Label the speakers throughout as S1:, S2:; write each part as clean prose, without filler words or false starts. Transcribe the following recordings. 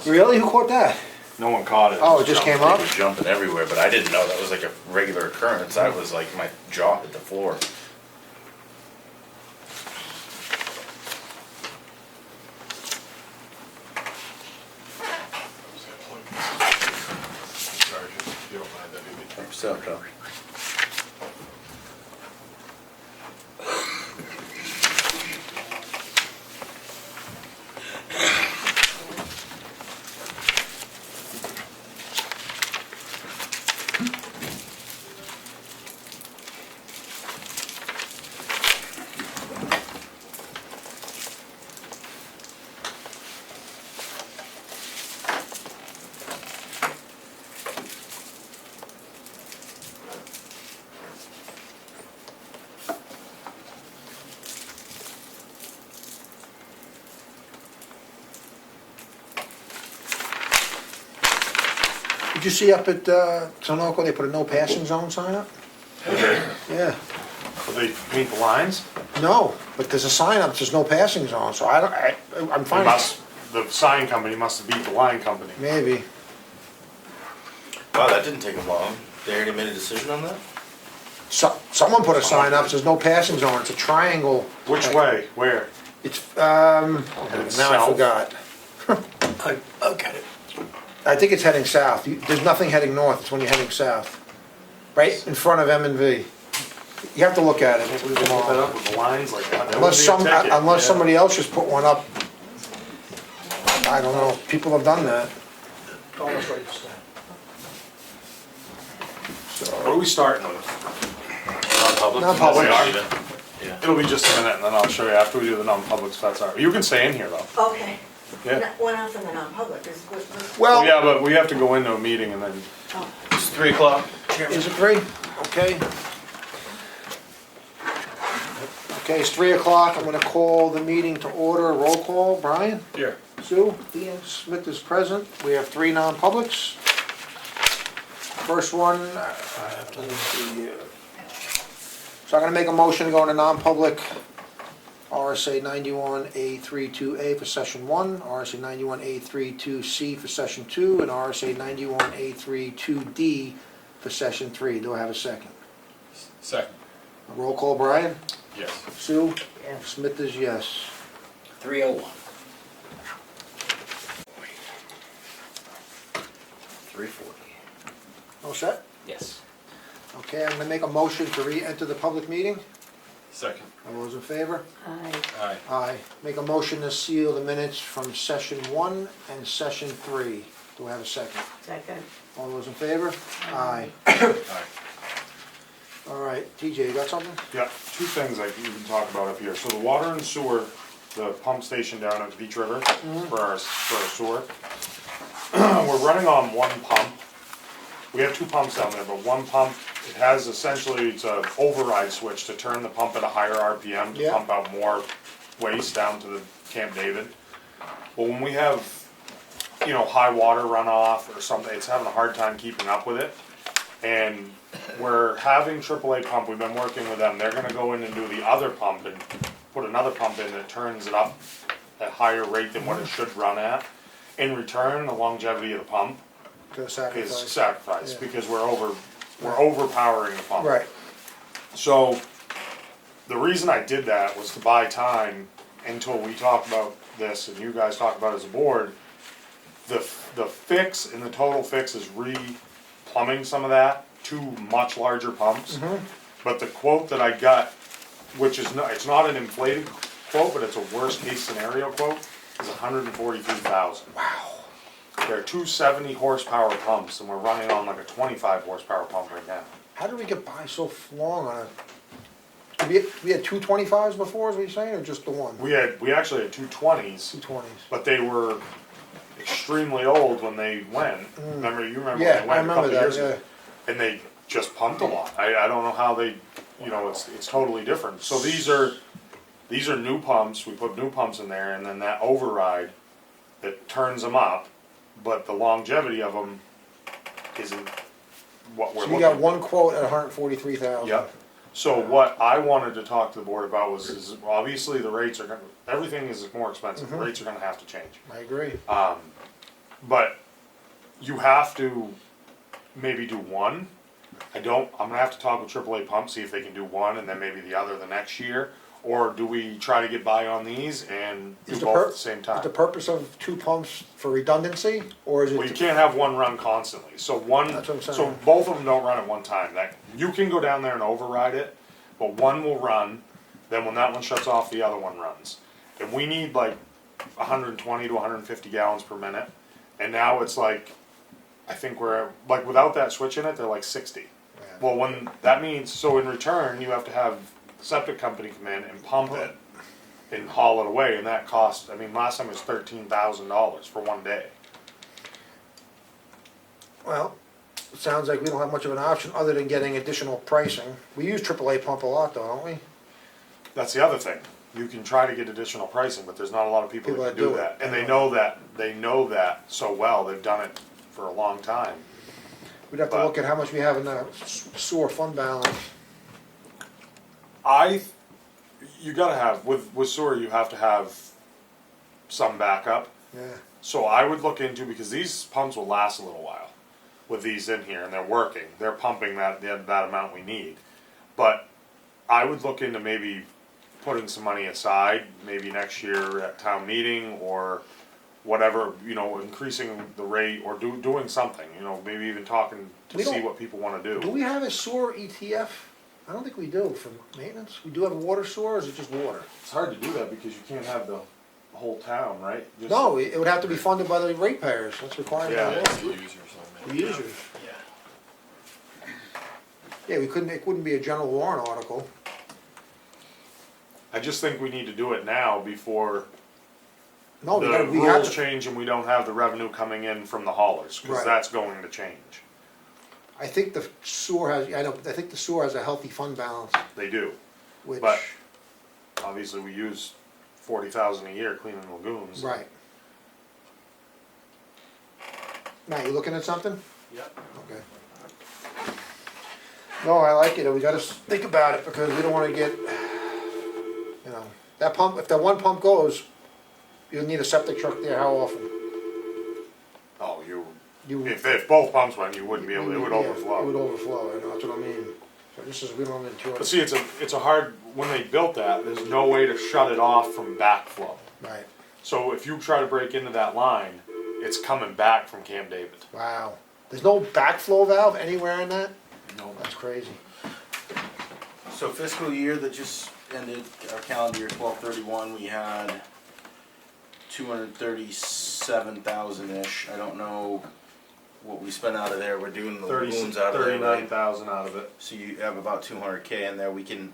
S1: Really? Who caught that?
S2: No one caught it.
S1: Oh, it just came up?
S3: It was jumping everywhere, but I didn't know that was like a regular occurrence. I was like, my jaw hit the floor.
S2: Sorry, if you don't mind, that'd be good.
S3: So,
S1: Did you see up at Sunoco, they put a no passing zone sign up? Yeah.
S2: Will they paint the lines?
S1: No, but there's a sign up, that says no passing zone, so I'm
S2: They
S1: fine.
S2: must, the sign company must have beat the line company.
S1: Maybe.
S3: wow, that didn't take long. They already made a decision on that?
S1: Someone put a sign up, says no passing zone, it's a triangle.
S2: Which way? Where?
S1: It's, now I
S2: south?
S1: forgot.
S3: I'll get it.
S1: I think it's heading south. There's nothing heading north, it's when you're heading south. Right in front of M&V. You have to look at
S2: Can't
S1: it.
S2: believe they put that up with the lines like that. That
S1: Unless
S2: would be a ticket, yeah.
S1: somebody else just put one up. I don't know, people have done that.
S4: Almost ready to start.
S2: What are we starting with?
S3: Non-public?
S1: Non-public.
S3: Yeah.
S2: It'll be just a minute and then I'll show you after we do the non-publics, that's all right. You can stay in here though.
S5: Okay.
S2: Yeah.
S5: Well, not for the non-public,
S1: Well,
S2: Yeah, but we have to go into a meeting and then,
S5: oh,
S3: It's 3 o'clock.
S1: is it 3? Okay. Okay, it's 3 o'clock. I'm gonna call the meeting to order. Roll call. Brian?
S2: here.
S1: Sue? Ian Smith is present. We have 3 non-publics. First one, let me see here. So I'm gonna make a motion to go into non-public, RSA 91A32A for session 1, RSA 91A32C for session 2, and RSA 91A32D for session 3. Do I have a second?
S2: Second.
S1: Roll call, Brian?
S2: Yes.
S1: Sue?
S5: yes.
S1: Smith is yes.
S3: 3:01. 3:40.
S1: All set?
S3: Yes.
S1: Okay, I'm gonna make a motion to re-enter the public meeting.
S2: Second.
S1: All those in favor?
S5: Aye.
S2: Aye.
S1: Aye. Make a motion to seal the minutes from session 1 and session 3. Do I have a second?
S5: Second.
S1: All those in favor? Aye.
S2: Aye.
S1: All right, TJ, you got something?
S2: Yeah, 2 things I can even talk about up here. So the water and sewer, the pump station down at Beach River for our sewer. We're running on 1 pump. We have 2 pumps down there, but 1 pump, it has essentially, it's an override switch to turn the pump at a higher RPM to
S1: Yeah.
S2: pump out more waste down to the Camp David. Well, when we have, you know, high water runoff or something, it's having a hard time keeping up with it. And we're having AAA pump, we've been working with them, they're gonna go in and do the other pump and put another pump in that turns it up at a higher rate than what it should run at. In return, the longevity of the pump
S1: To
S2: is
S1: sacrifice.
S2: sacrificed
S1: Yeah.
S2: because we're overpowering the pump.
S1: Right.
S2: So, the reason I did that was to buy time until we talk about this and you guys talk about it as a board. The fix and the total fix is re-plumbing some of that, 2 much larger pumps. But the quote that I got, which is not, it's not an inflated quote, but it's a worst case scenario quote, is $143,000.
S1: Wow.
S2: They're 270 horsepower pumps and we're running on like a 25 horsepower pump right now.
S1: How did we get by so long on a, we had 225s before, is what you're saying, or just the one?
S2: We actually had 220s,
S1: 220s.
S2: but they were extremely old when they went. Remember
S1: Yeah,
S2: when they
S1: I
S2: went a
S1: remember
S2: couple
S1: that,
S2: years
S1: yeah.
S2: ago? And they just pumped a lot. I don't know how they, you know, it's totally different. So these are new pumps, we put new pumps in there, and then that override that turns them up, but the longevity of them isn't what we're
S1: So
S2: looking
S1: you got
S2: for.
S1: one quote at 143,000.
S2: Yep. So what I wanted to talk to the board about was, is obviously the rates are gonna, everything is more expensive, the rates are gonna have to change.
S1: I agree.
S2: but you have to maybe do one. I'm gonna have to talk with AAA Pump, see if they can do one and then maybe the other the next year. Or do we try to get by on these and do
S1: Is the
S2: both
S1: pur-
S2: at the same
S1: Is
S2: time?
S1: the purpose of two pumps for redundancy, or is it?
S2: Well, you can't have one run constantly, so
S1: That's what I'm
S2: so
S1: saying.
S2: both of them don't run at one time. That, you can go down there and override it, but one will run, then when that one shuts off, the other one runs. And we need like 120 to 150 gallons per minute, and now it's like, I think we're, like without that switch in it, they're like 60.
S1: Yeah.
S2: Well, when, that means, so in return, you have to have the septic company come in and pump it and haul it away, and that cost, I mean, last time it was $13,000 for one day.
S1: Well, it sounds like we don't have much of an option other than getting additional pricing. We use AAA pump a lot though, don't we?
S2: That's the other thing. You can try to get additional pricing, but there's not a lot of people that can do that. And they know that so well, they've done it for a long time.
S1: We'd have to
S2: But-
S1: look at how much we have in the sewer fund balance.
S2: You gotta have, with sewer, you have to have some backup.
S1: Yeah,
S2: So I would look into, because these pumps will last a little while with these in here and they're working. They're pumping that amount we need. But I would look into maybe putting some money aside, maybe next year at town meeting or whatever, increasing the rate or doing something, maybe even talking to
S1: We
S2: see
S1: don't-
S2: what people wanna
S1: do
S2: do.
S1: we have a sewer ETF? I don't think we do for maintenance. We do have a water sewer, or is it just water?
S2: It's hard to do that because you can't have the whole town, right? Just-
S1: No, it would have to be funded by the ratepayers, that's required by
S2: Yeah.
S1: law. The users. Yeah, we couldn't, it wouldn't be a general warrant article.
S2: I just think we need to do it now before
S1: No,
S2: the
S1: we have
S2: rules
S1: to,
S2: change and we don't have the revenue coming in from the haulers, cause
S1: Right.
S2: that's going to change.
S1: I think the sewer has, I think the sewer has a healthy fund balance,
S2: They do,
S1: which,
S2: but obviously we use 40,000 a year cleaning lagoons.
S1: right. Matt, you looking at something?
S4: Yep.
S1: Okay. No, I like it, we gotta think about it, because we don't wanna get, that pump, if that one pump goes, you'll need a septic truck there, how often?
S2: Oh,
S1: You.
S2: if both pumps went, you wouldn't be able, it would
S1: Yeah,
S2: overflow.
S1: It would overflow, I know, that's what I mean. So this is, we don't have any
S2: But
S1: choice.
S2: see, it's a hard, when they built that, there's no way to shut it off from backflow.
S1: Right,
S2: So if you try to break into that line, it's coming back from Camp David.
S1: wow. There's no backflow valve anywhere in that?
S2: No.
S1: That's crazy.
S3: So fiscal year that just ended, our calendar year 12/31, we had 237,000-ish. I don't know what we spent out of there. We're doing the lagoons out of there, right?
S2: 39,000 out of it.
S3: So you have about 200K in there. We can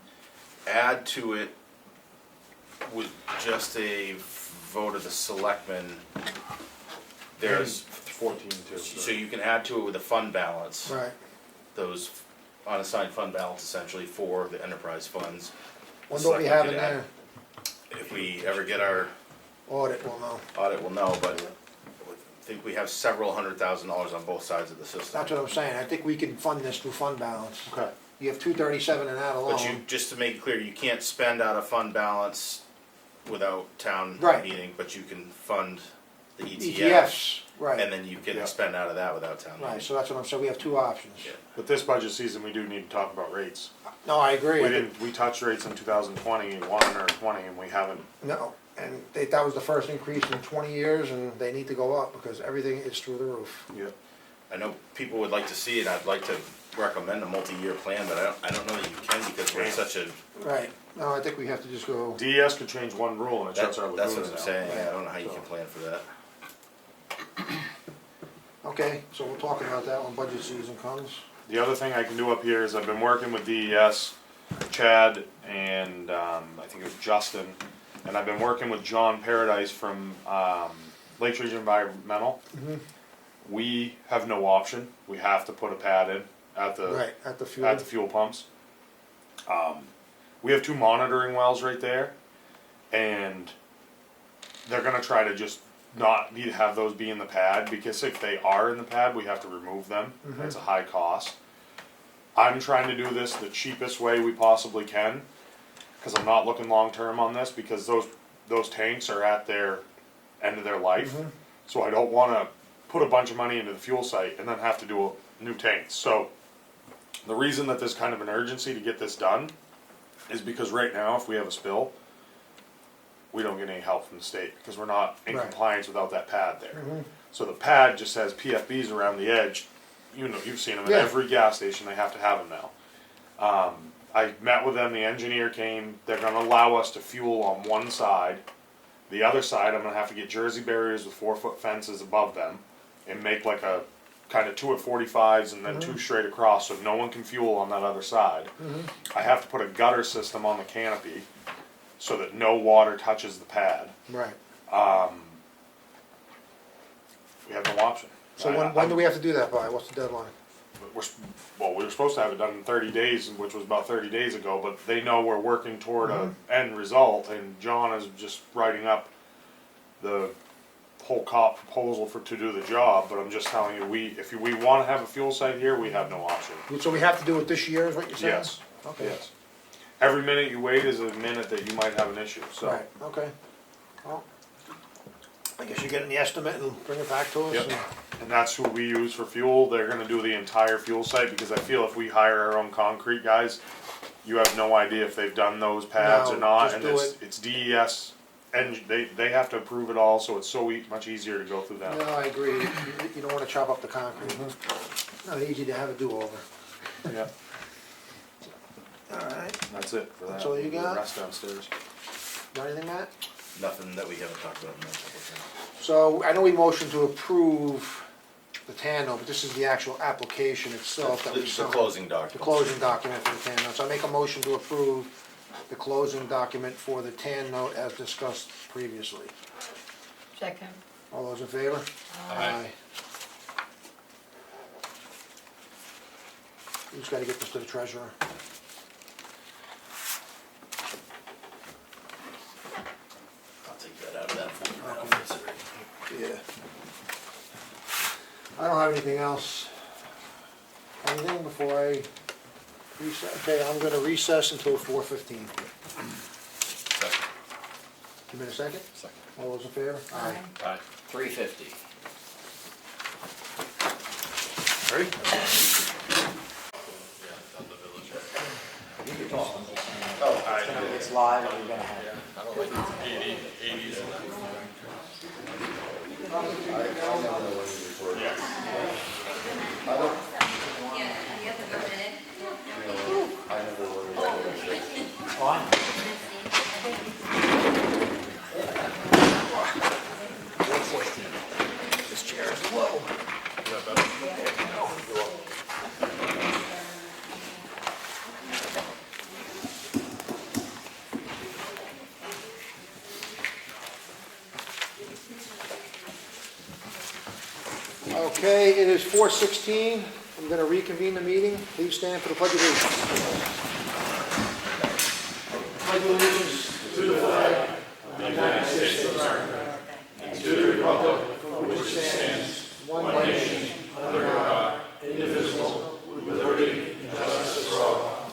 S3: add to it with just a vote of the selectmen. There's
S2: 14 too.
S3: so you can add to it with a fund balance.
S1: Right.
S3: Those unassigned fund balance essentially for the enterprise funds.
S1: What don't we have in
S3: Selectmen
S1: there?
S3: could add- If we ever get our
S1: Audit, well, no.
S3: audit, we'll know, but I think we have several $100,000 on both sides of the system.
S1: That's what I'm saying, I think we can fund this through fund balance.
S2: Okay.
S1: You have 237 in that
S3: But you,
S1: alone.
S3: just to make it clear, you can't spend out of fund balance without town
S1: Right.
S3: meeting, but you can fund the ETF.
S1: ETFs,
S3: And
S1: right,
S3: then you can
S2: Yeah.
S3: spend out of that without town meeting.
S1: right, so that's what I'm saying, we have two options.
S3: Yeah.
S2: But this budget season, we do need to talk about rates.
S1: No, I agree.
S2: We touched rates in 2021 or 20 and we haven't.
S1: No, and that was the first increase in 20 years, and they need to go up, because everything is through the roof.
S2: Yeah.
S3: I know people would like to see it, I'd like to recommend a multi-year plan, but I don't know that you can because we're in such a,
S1: Right, no, I think we have to just go,
S2: DES could change one rule and it shuts our
S3: that's
S2: lagoons
S3: what I'm
S2: down.
S3: saying, I don't know how you can plan for that.
S1: okay, so we'll talk about that when budget season comes.
S2: The other thing I can do up here is I've been working with DES, Chad, and I think it was Justin, and I've been working with John Paradise from Lakes Region Environmental.
S1: Mhm.
S2: We have no option. We have to put a pad in at the
S1: Right, at the fuel.
S2: at the fuel pumps. We have 2 monitoring wells right there, and they're gonna try to just not have those be in the pad, because if they are in the pad, we have to remove them. It's a high cost. I'm trying to do this the cheapest way we possibly can, because I'm not looking long-term on this, because those tanks are at their end of their life. So I don't wanna put a bunch of money into the fuel site and then have to do new tanks. So the reason that there's kind of an urgency to get this done is because right now, if we have a spill, we don't get any help from the state because we're not in
S1: Right.
S2: compliance without that pad there. So the pad just has PFBs around the edge. You know, you've seen them at
S1: Yeah.
S2: every gas station. They have to have them now. I met with them. The engineer came. They're going to allow us to fuel on one side. The other side, I'm going to have to get Jersey barriers with 4-foot fences above them and make like a kind of 2 at 45s and then 2 straight across so no one can fuel on that other side. I have to put a gutter system on the canopy so that no water touches the pad.
S1: Right.
S2: We have no option.
S1: So when do we have to do that by? What's the deadline?
S2: We were supposed to have it done in 30 days, which was about 30 days ago, but they know we're working toward a end result, and John is just writing up the whole proposal to do the job, but I'm just telling you, if we want to have a fuel site here, we have no option.
S1: So we have to do it this year, is what you're saying?
S2: Yes.
S1: Okay.
S2: Yes. Every minute you wait is a minute that you might have an issue, so.
S1: Right, okay. Well, I guess you're getting the estimate and bring it back to us.
S2: Yep. And that's who we use for fuel. They're gonna do the entire fuel site, because I feel if we hire our own concrete guys, you have no idea if they've done those pads
S1: No,
S2: or not,
S1: just
S2: and
S1: do
S2: it's DES, and they have to approve it all, so it's so much easier to go through them.
S1: No, I agree. You don't wanna chop up the concrete. Not easy to have a do-over.
S2: Yeah,
S1: All right.
S2: that's it for that.
S1: That's all you
S2: The
S1: got?
S2: rest downstairs.
S1: Got anything, Matt?
S3: Nothing that we haven't talked about in the couple of times.
S1: So I know we motioned to approve the TANO, but this is the actual application itself that we
S3: The
S1: signed.
S3: closing
S1: The
S3: document.
S1: closing document for the TAN note. So I make a motion to approve the closing document for the TAN note as discussed previously.
S5: Second.
S1: All those in favor?
S3: Aye.
S1: We just gotta get this to the treasurer.
S3: I'll take that out of that folder.
S1: Yeah. I don't have anything else. Anything before I recess? Okay, I'm gonna recess until 4:15. Give me a second.
S3: Second.
S1: All those in favor?
S5: Aye.
S3: Aye.
S6: 350.
S2: Ready?
S6: It's live, and you're gonna have.
S1: This chair is low. Okay, it is 4:16. I'm going to reconvene the meeting. Please stand for the pledge of allegiance. Pledge of allegiance to the flag of the United States of America and to the republic for which it stands, one nation, under God, indivisible, with liberty and justice for all.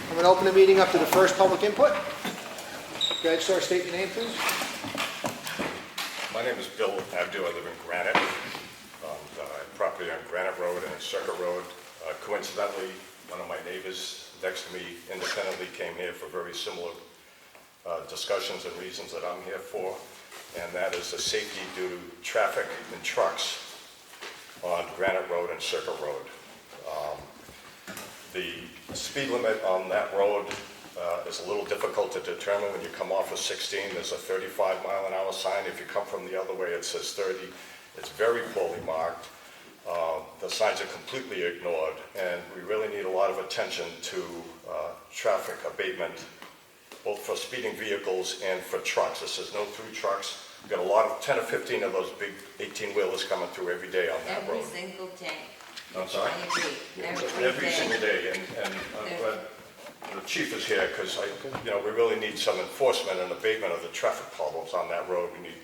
S1: I'm going to open the meeting up to the first public input. Go ahead, sir, state your name, please.
S7: My name is Bill Abdu. I live in Granite, on property on Granite Road and Circuit Road. Coincidentally, one of my neighbors next to me independently came here for very similar discussions and reasons that I'm here for, and that is the safety due to traffic and trucks on Granite Road and Circuit Road. The speed limit on that road is a little difficult to determine. When you come off of 16, there's a 35-mile-an-hour sign. If you come from the other way, it says 30. It's very poorly marked. The signs are completely ignored, and we really need a lot of attention to traffic abatement, both for speeding vehicles and for trucks. This is no through trucks. We've got a lot of 10 or 15 of those big 18-wheelers coming through every day on that road.
S8: Every single day.
S7: I'm sorry? Every single day, and I'm glad the chief is here, because we really need some enforcement and abatement of the traffic problems on that road. We need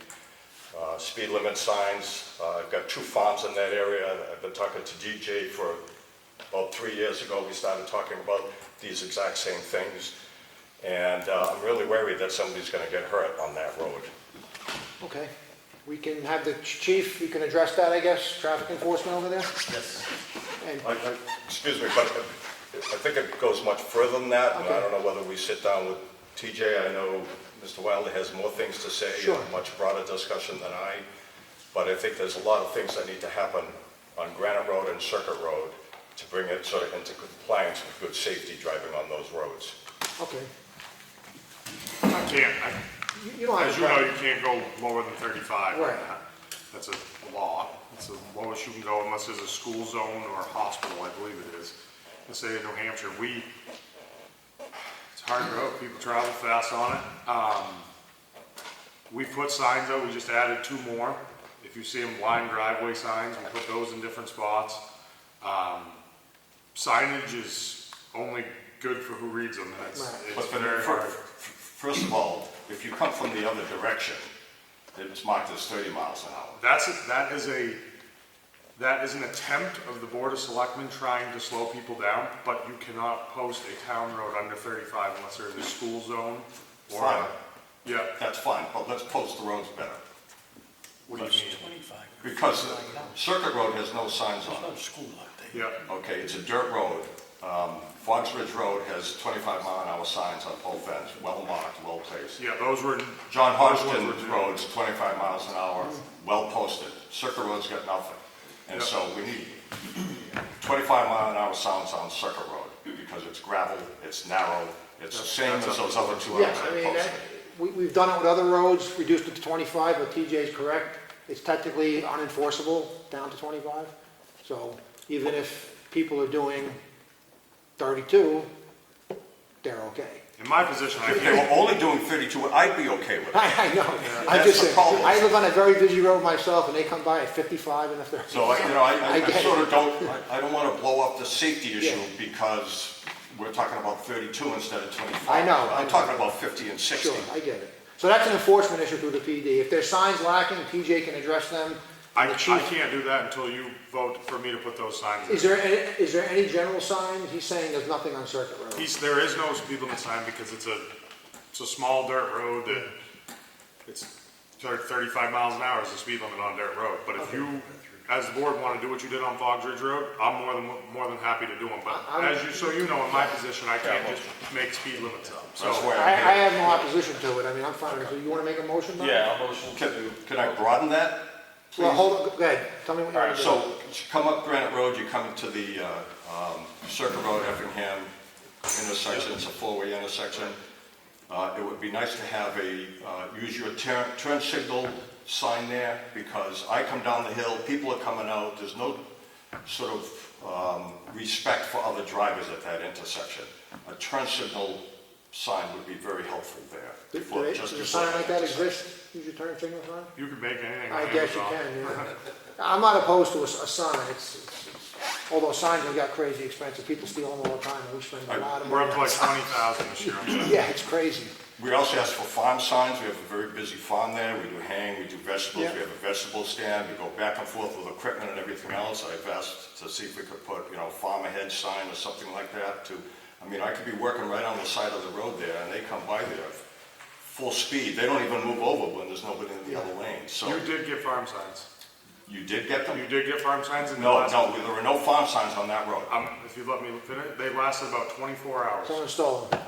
S7: speed limit signs. I've got 2 farms in that area. I've been talking to DJ for about 3 years ago. We started talking about these exact same things, and I'm really worried that somebody's going to get hurt on that road.
S1: Okay, we can have the chief, you can address that, I guess, traffic enforcement over there?
S4: Yes.
S1: And,
S7: Excuse me, but I think it goes much further than that, and I
S1: Okay.
S7: don't know whether we sit down with TJ. I know Mr. Wilder has more things to say,
S1: Sure.
S7: a much broader discussion than I, but I think there's a lot of things that need to happen on Granite Road and Circuit Road to bring it sort of into compliance with good safety driving on those roads.
S1: okay,
S2: I can't,
S1: you don't have
S2: as
S1: a
S2: you know,
S1: problem.
S2: you can't go lower than 35 on
S1: Right.
S2: that. That's a law. It's the lowest you can go unless there's a school zone or a hospital, I believe it is. The state of New Hampshire, it's a hard road, people travel fast on it. We put signs out, we just added 2 more. If you see them blind driveway signs, we put those in different spots. Signage is only good for who reads them, and
S1: Right.
S2: it's very hard.
S7: First of all, if you come from the other direction, it's marked as 30 miles an hour.
S2: That is an attempt of the Board of Selectmen trying to slow people down, but you cannot post a town road under 35 unless there's a school zone or.
S7: Fine.
S2: Yeah,
S7: That's fine, but let's post the roads better.
S2: what do you mean?
S7: Because Circuit Road has no signs on it.
S4: School up there.
S2: Yeah,
S7: Okay, it's a dirt road. Fox Ridge Road has 25 mile an hour signs on both ends, well marked, well placed.
S2: yeah, those were.
S7: John
S2: those
S7: Hodgson
S2: ones were-
S7: Road's 25 miles an hour, well posted. Circuit Road's got nothing. And
S2: Yep.
S7: so we need 25 mile an hour signs on Circuit Road because it's gravel, it's narrow, it's the same as those other 2
S1: Yeah,
S7: roads
S1: I
S7: I
S1: mean,
S7: posted.
S1: we've done it with other roads, reduced it to 25, but TJ's correct. It's technically unenforceable down to 25. So even if people are doing 32, they're okay.
S2: In my position, I
S7: If they
S2: feel,
S7: were only doing 32, I'd be okay with it.
S1: I know, I'm
S7: That's
S1: just
S7: the
S1: saying,
S7: problem.
S1: I live on a very busy road myself, and they come by at 55 and if they're.
S7: So, I
S1: get
S7: sort
S1: it.
S7: of don't, I don't want to blow up the safety issue
S1: Yeah.
S7: because we're talking about 32 instead of 25.
S1: I know.
S7: I'm talking about 50 and 60.
S1: Sure, I get it. So that's an enforcement issue through the PD. If there's signs lacking, TJ can address them.
S2: I
S1: The chief-
S2: can't do that until you vote for me to put those signs in.
S1: Is there any general sign? He's saying there's nothing on Circuit Road.
S2: There is no speed limit sign because it's a small dirt road that it's 35 miles an hour is the speed limit on a dirt road. But if you, as the board, want to do what you did on Fox Ridge Road, I'm more than happy to do them. But so you know, in my position, I can't just make speed limits up. So
S7: That's where
S1: I
S7: I'm here.
S1: have no opposition to it. I mean, I'm fine with it. You want to make a motion? Bob?
S4: Yeah, I'll motion to.
S7: Can I broaden that?
S1: Well, hold on, go ahead. Tell me what you
S7: All
S1: want
S7: right,
S1: to do.
S7: so you come up Granite Road, you come into the Circuit Road, Effingham intersection, it's a 4-way intersection. It would be nice to have use your turn signal sign there, because I come down the hill, people are coming out, there's no sort of respect for other drivers at that intersection. A turn signal sign would be very helpful there.
S1: Does a sign like that exist? Use your turn signal sign?
S2: you can make anything.
S1: I
S2: on
S1: guess you
S2: Amazon.
S1: can, yeah. I'm not opposed to a sign. Although signs have got crazy expensive. People steal them all the time. We spend a lot of
S2: We're
S1: money.
S2: up to like 20,000 this year.
S1: Yeah, it's crazy.
S7: We also ask for farm signs. We have a very busy farm there. We do hang, we do vegetables.
S1: Yeah.
S7: We have a vegetable stand. We go back and forth with equipment and everything else. I've asked to see if we could put, farm ahead sign or something like that to, I could be working right on the side of the road there and they come by there full speed. They don't even move over when there's nobody in the other lane. So
S2: You did get farm signs.
S7: you did get them?
S2: You did get farm signs in the
S7: No,
S2: last.
S7: there were no farm signs on that road.
S2: If you let me finish, they lasted about 24 hours.
S1: Someone stole them.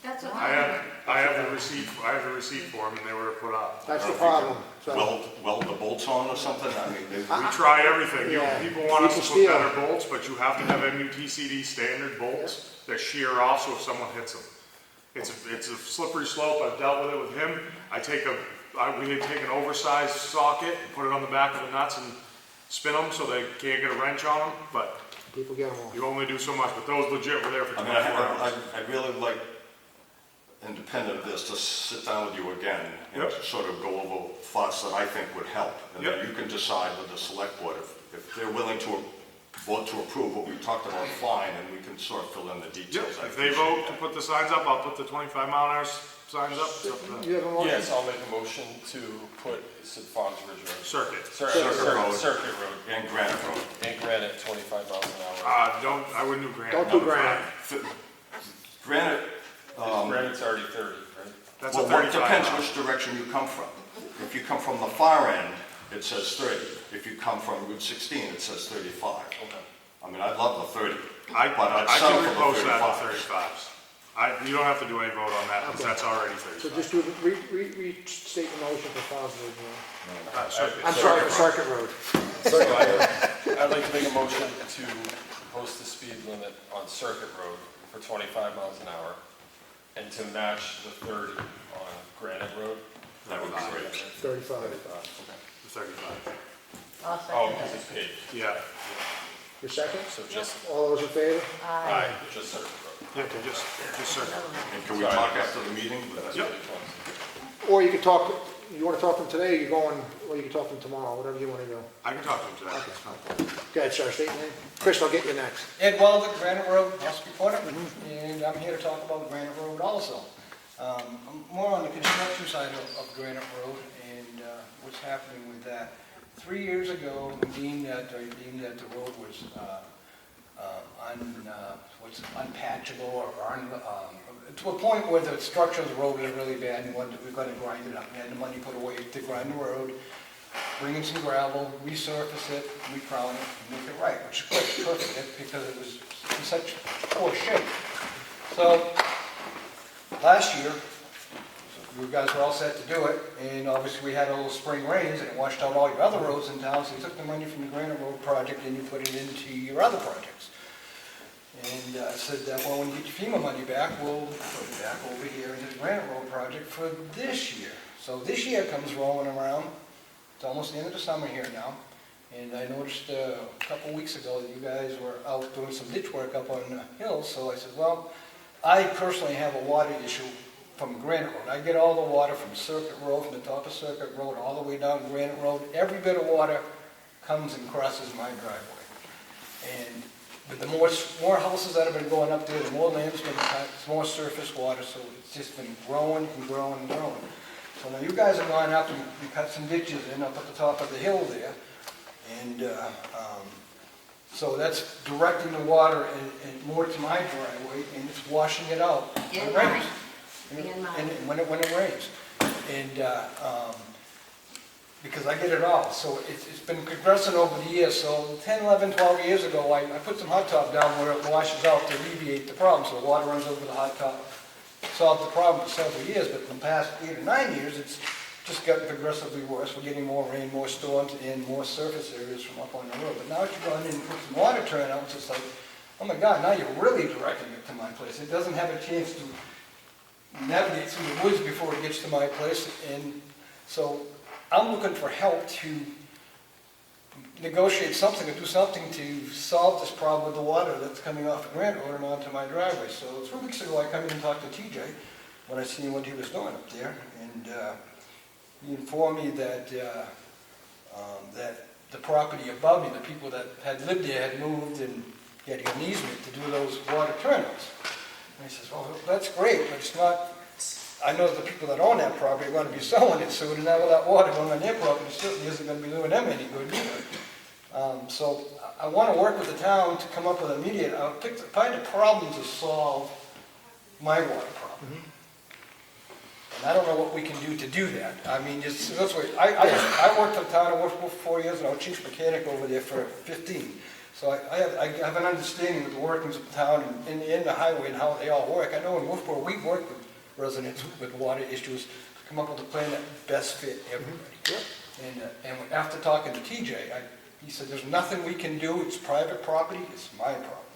S5: That's what
S2: I have the receipt for them and they were put up.
S1: That's the problem. So,
S7: Weld the bolts on or something?
S2: We try everything.
S1: Yeah.
S2: People want us to
S1: People
S2: put
S1: steal.
S2: better bolts, but you have to have MUTCD standard bolts that shear off so if someone hits them. It's a slippery slope. I've dealt with it with him. We had taken an oversized socket, put it on the back of the nuts and spin them so they can't get a wrench on them, but
S1: people get them all.
S2: you only do so much. But those legit were there for 24 hours.
S7: I'd really like, independent of this, to sit down with you again and
S2: Yep.
S7: sort of go over thoughts that I think would help. And then
S2: Yep.
S7: you can decide with the select board if they're willing to vote to approve what we talked about, fine, and we can sort of fill in the
S2: Yep,
S7: details. I
S2: if they
S7: appreciate
S2: vote to
S7: that.
S2: put the signs up, I'll put the 25 mile an hour signs up. It's up to them.
S1: You have a motion?
S4: Yes, I'll make a motion to put Fox Ridge Road.
S2: Circuit.
S4: Circuit Road
S7: And Granite Road.
S4: and Granite 25 miles an hour.
S2: I wouldn't do granite.
S1: Don't do granite.
S7: Granite,
S4: Granite's already 30, right?
S2: That's
S7: well,
S2: a
S7: what
S2: 35
S7: depends
S2: mile.
S7: which direction you come from. If you come from the far end, it says 30. If you come from Route 16, it says 35. I mean, I'd love the 30. But I'd
S2: I
S7: settle
S2: can
S7: for the
S2: repost that to
S7: 35s.
S2: 35s. You don't have to do any vote on that, because
S1: Okay.
S2: that's already
S1: So
S2: 35.
S1: just do, restate the motion for Fowles Road.
S2: Circuit.
S1: I'm sorry, for Circuit Road.
S4: So I'd like to make a motion to post the speed limit on Circuit Road for 25 miles an hour and to match the 30 on Granite Road.
S7: That would be great.
S1: 35.
S2: The 35.
S5: I'll
S4: Oh,
S5: second
S4: because
S5: that.
S4: it's paved.
S2: Yeah,
S1: Your second?
S4: So just,
S1: All those in favor?
S5: Aye.
S4: just Circuit Road.
S2: yeah, just circuit.
S7: And can we talk after the meeting?
S2: Yep.
S1: Or you could talk, you wanna talk to them today, or you going, or you can talk to them tomorrow, whatever you wanna do.
S2: I can talk to him today. It's fine.
S1: Go ahead, sir, state your name. Chris, I'll get you next.
S8: Ed Wilder, Granite Road, Ossipee Quarter, and I'm here to talk about Granite Road also. I'm more on the construction side of Granite Road and what's happening with that. 3 years ago, we deemed that the road was unpatchable or to a point where the structure of the road was really bad and we've got to grind it up. We had the money put away to grind the road, bring in some gravel, resurface it, recrown it, and make it right, which is perfect because it was in such poor shape. So last year, you guys were all set to do it, and obviously we had a little spring rains and it washed out all your other roads in town, so you took the money from the Granite Road project and you put it into your other projects. And said that, well, when you get your FEMA money back, we'll put it back over here into the Granite Road project for this year. So this year comes rolling around. It's almost the end of the summer here now. And I noticed a couple weeks ago that you guys were out doing some ditch work up on the hills. So I said, well, I personally have a water issue from Granite Road. I get all the water from Circuit Road, from the top of Circuit Road, all the way down Granite Road. Every bit of water comes and crosses my driveway. And but the more houses that have been going up there, the more land's been cut, it's more surface water, so it's just been growing and growing and growing. So now you guys have gone up and you cut some ditches in up at the top of the hill there, and so that's directing the water and more to my driveway, and it's washing it out when it rains. And when it rains. And because I get it all. So it's been progressing over the years. So 10, 11, 12 years ago, I put some hot top down where it washes out to alleviate the problem. So the water runs over the hot top, solved the problem for several years. But in the past 8 or 9 years, it's just gotten progressively worse. We're getting more rain, more storms, and more surface areas from up on the road. But now if you go in and put some water turnouts, it's like, oh my God, now you're really directing it to my place. It doesn't have a chance to navigate through the woods before it gets to my place. And so I'm looking for help to negotiate something or do something to solve this problem with the water that's coming off the Granite Road and onto my driveway. So 3 weeks ago I come in and talked to TJ when I seen what he was doing up there, and he informed me that that the property above me, the people that had lived there had moved and getting an easement to do those water turnouts. And he says, well, that's great, but it's not. I know the people that own that property are going to be selling it soon, and now with that water going on their property, it certainly isn't going to be doing them any good either. So I want to work with the town to come up with an immediate, find a problem to solve my water problem. And I don't know what we can do to do that. I mean, that's what, I worked for the town, I worked for 4 years, and I was chief mechanic over there for 15. So I have an understanding of the workings of the town and the highway and how they all work. I know in Wolfboro, we work with residents with water issues to come up with a plan that best fit everybody. And after talking to TJ, he said, there's nothing we can do, it's private property, it's my problem.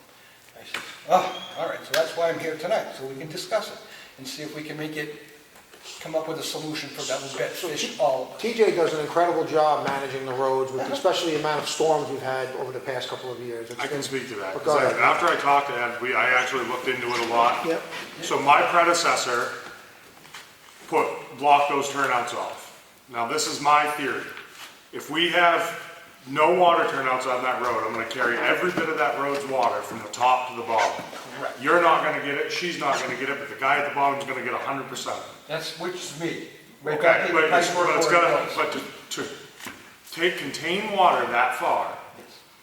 S8: I said, oh, all right, so that's why I'm here tonight, so we can discuss it and see if we can come up with a solution for that will best fit all of us.
S1: TJ does an incredible job managing the roads, with especially the amount of storms we've had over the past couple of years.
S2: I can speak to that.
S1: But
S2: 'Cause
S1: go ahead.
S2: after I talked to Ed, I actually looked into it a lot.
S1: Yep.
S2: So my predecessor blocked those turnouts off. Now this is my theory. If we have no water turnouts on that road, I'm gonna carry every bit of that road's water from the top to the bottom.
S8: Correct.
S2: You're not gonna get it, she's not gonna get it, but the guy at the bottom is gonna get 100%.
S8: That's, which is me. Right
S2: Okay,
S8: back in the
S2: but
S8: price work
S2: it's
S8: where it
S2: gonna,
S8: goes.
S2: but to contain water that far,